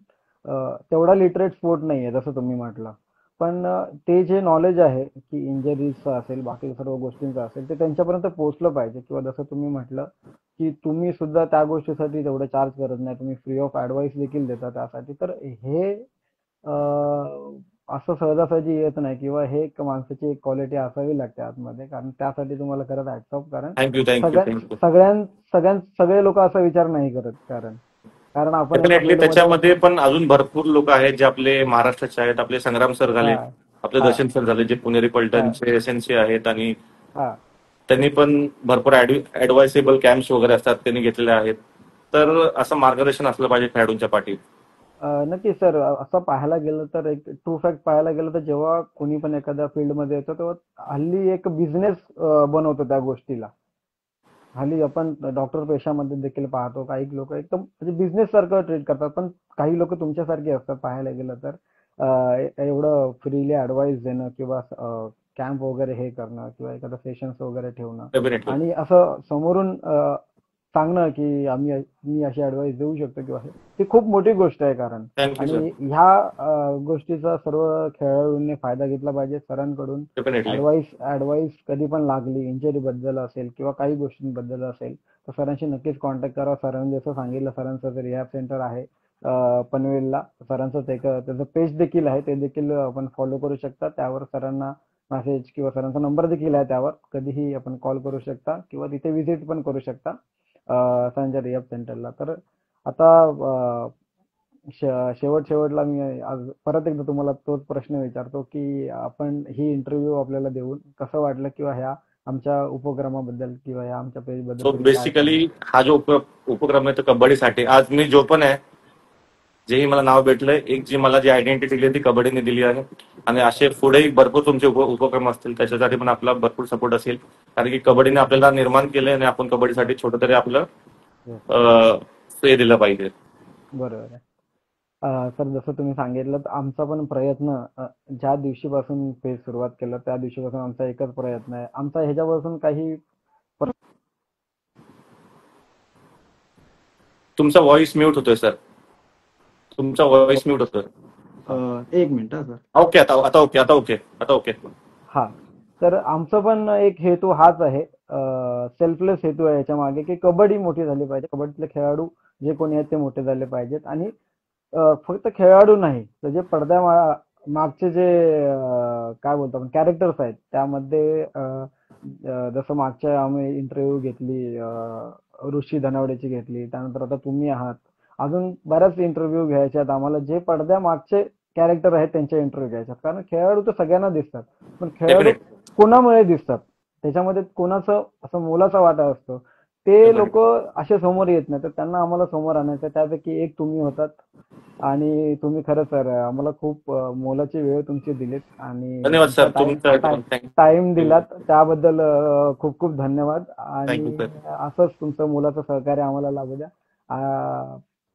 तेवढा लिटरेट स्पोर्ट नाही आहे जसं तुम्ही म्हटलं. पण ते जे नॉलेज आहे की इंजरीजचं असेल, बाकी सर्व गोष्टींचं असेल, ते त्यांच्यापर्यंत पोहोचलं पाहिजे. किंवा जसं तुम्ही म्हटलं की तुम्ही सुद्धा त्या गोष्टीसाठी तेवढं चार्ज करत नाही, तुम्ही फ्री ऑफ ऍडवाइस देखील देता त्यासाठी. तर हे असं सहजासहजी येत नाही, किंवा हे एक माणसाची एक क्वालिटी असावी लागते आतमध्ये. कारण त्यासाठी तुम्हाला खरंच हॅट्स ऑफ. कारण थँक्यू थँक्यू सगळ्या थँक्यू. सगळे लोक असा विचार नाही करत. कारण कारण आपण एका डेफिनेटली फील्डमध्ये. त्याच्यामध्ये पण अजून भरपूर लोक आहेत जे आपले महाराष्ट्राचे आहेत. आपले संग्राम सर हा झाले, आपले हा दर्शन सर झाले जे पुणेरी हा पलटणचे एसएनसी आहेत, आणि हा त्यांनी पण भरपूर ऍडवायसेबल कॅम्प्स वगैरे असतात त्यांनी घेतलेले आहेत. तर असं मार्गदर्शन असलं पाहिजे खेळाडूंच्या पाठी. नक्कीच सर, असं पाहायला गेलं तर एक ट्रू फॅक्ट पाहायला गेलं तर जेव्हा कोणी पण एखाद्या फील्डमध्ये येतो तेव्हा हल्ली एक बिझनेस बनवतो त्या गोष्टीला. हल्ली आपण डॉक्टर पेशामध्ये देखील पाहतो, काही लोक एकदम म्हणजे बिझनेस सारखं ट्रीट करतात. पण काही लोक तुमच्यासारखे असतात पाहायला गेलं तर. एवढं फ्रीली ऍडवाइस देणं किंवा कॅम्प वगैरे हे करणं किंवा एखादं सेशन्स वगैरे ठेवणं डेफिनेटली. आणि असं समोरून सांगणं की मी अशी ऍडवाइस देऊ शकतो किंवा हे, ती खूप मोठी गोष्ट आहे. कारण थँक्यू सर. आणि ह्या गोष्टीचा सर्व खेळाडूंनी फायदा घेतला पाहिजे सरांकडून. डेफिनेटली. ऍडवाइस कधी पण लागली, इंजरी बद्दल असेल किंवा काही गोष्टींबद्दल असेल, तर सरांशी नक्कीच कॉन्टॅक्ट करा. सरांनी जसं सांगितलं, सरांचं जे रिहॅब सेंटर आहे पनवेलला, सरांचं त्याचं पेज देखील आहे, ते देखील आपण फॉलो करू शकता. त्यावर सरांना मेसेज किंवा सरांचा नंबर देखील आहे, त्यावर कधीही आपण कॉल करू शकता किंवा तिथे व्हिजिट पण करू शकता सरांच्या रिहॅब सेंटरला. तर आता शेवटला मी आज परत एकदा तुम्हाला तोच प्रश्न विचारतो की आपण ही इंटरव्ह्यू आपल्याला देऊन कसं वाटलं, किंवा ह्या आमच्या उपक्रमाबद्दल किंवा ह्या आमच्या पेज बद्दल सो तुम्ही काय बेसिकली सांगाल? हा जो उपक्रम आहे तो कबड्डीसाठी, आज मी जो पण आहे, जेही मला नाव भेटलंय, एक जी मला जी आयडेंटिटी दिली ती कबड्डीने दिली आहे. आणि असे पुढेही भरपूर तुमचे उपक्रम असतील, त्याच्यासाठी पण आपला भरपूर सपोर्ट असेल. कारण की कबड्डीने आपल्याला निर्माण केलंय आणि आपण कबड्डीसाठी छोटं तरी आपलं Yes, श्रेय दिलं पाहिजे. बरोबर आहे. सर, जसं तुम्ही सांगितलं, तर आमचा पण प्रयत्न ज्या दिवशीपासून पेज सुरुवात केलं त्या दिवशीपासून आमचा एकच प्रयत्न आहे. आमचा ह्याच्यापासून काही तुमचा व्हॉइस म्यूट होतोय सर. तुमचा व्हॉइस म्यूट होतोय. एक मिनिट सर. ओके, आता आता ओके, आता ओके, आता ओके. हा, तर आमचं पण एक हेतू हाच आहे, सेल्फलेस हेतू आहे याच्या मागे, की कबड्डी मोठी झाली पाहिजे, कबड्डीतले खेळाडू जे कोणी आहेत ते मोठे झाले पाहिजेत. आणि फक्त खेळाडू नाही, तर जे मागचे जे काय बोलतो आपण कॅरेक्टर्स आहेत त्यामध्ये जसं मागच्या आम्ही इंटरव्ह्यू घेतली, ऋषी धनावडेची घेतली, त्यानंतर आता तुम्ही आहात, अजून बऱ्याच इंटरव्ह्यू घ्यायचे आहेत आम्हाला, जे पडद्या मागचे कॅरेक्टर आहेत त्यांचे इंटरव्ह्यू घ्यायचे आहेत. कारण खेळाडू तर सगळ्यांना दिसतात, पण खेळाडू डेफिनेटली. कोणामुळे दिसतात, त्याच्यामध्ये कोणाचं असं मोलाचा वाटा असतो, ते लोक डेफिनेटली. असे समोर येत नाही. तर त्यांना आम्हाला समोर आणायचं, त्यापैकी एक तुम्ही होतात. आणि तुम्ही खरं सर आम्हाला खूप मोलाची वेळ तुमची दिलीत आणि धन्यवाद तुमचा सर, तुमचं टाइम थँक्यू. दिलात त्याबद्दल खूप खूप धन्यवाद. थँक्यू आणि सर. असंच तुमचं मोलाचं सहकार्य आम्हाला लाभू द्या.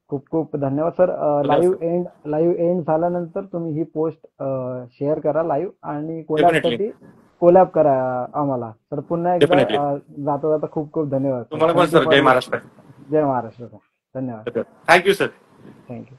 खूप खूप धन्यवाद सर. धन्यवाद सर. लाईव्ह एंड झाल्यानंतर तुम्ही ही पोस्ट शेअर करा लाईव्ह, आणि डेफिनेटली. कोलॅब करा आम्हाला. तर पुन्हा एकदा डेफिनेटली. जाता जाता खूप खूप धन्यवाद सर. तुम्हाला पण thank you sir, for Jai Maharashtra. Jai Maharashtra sir. धन्यवाद. Thank you sir. थँक्यू.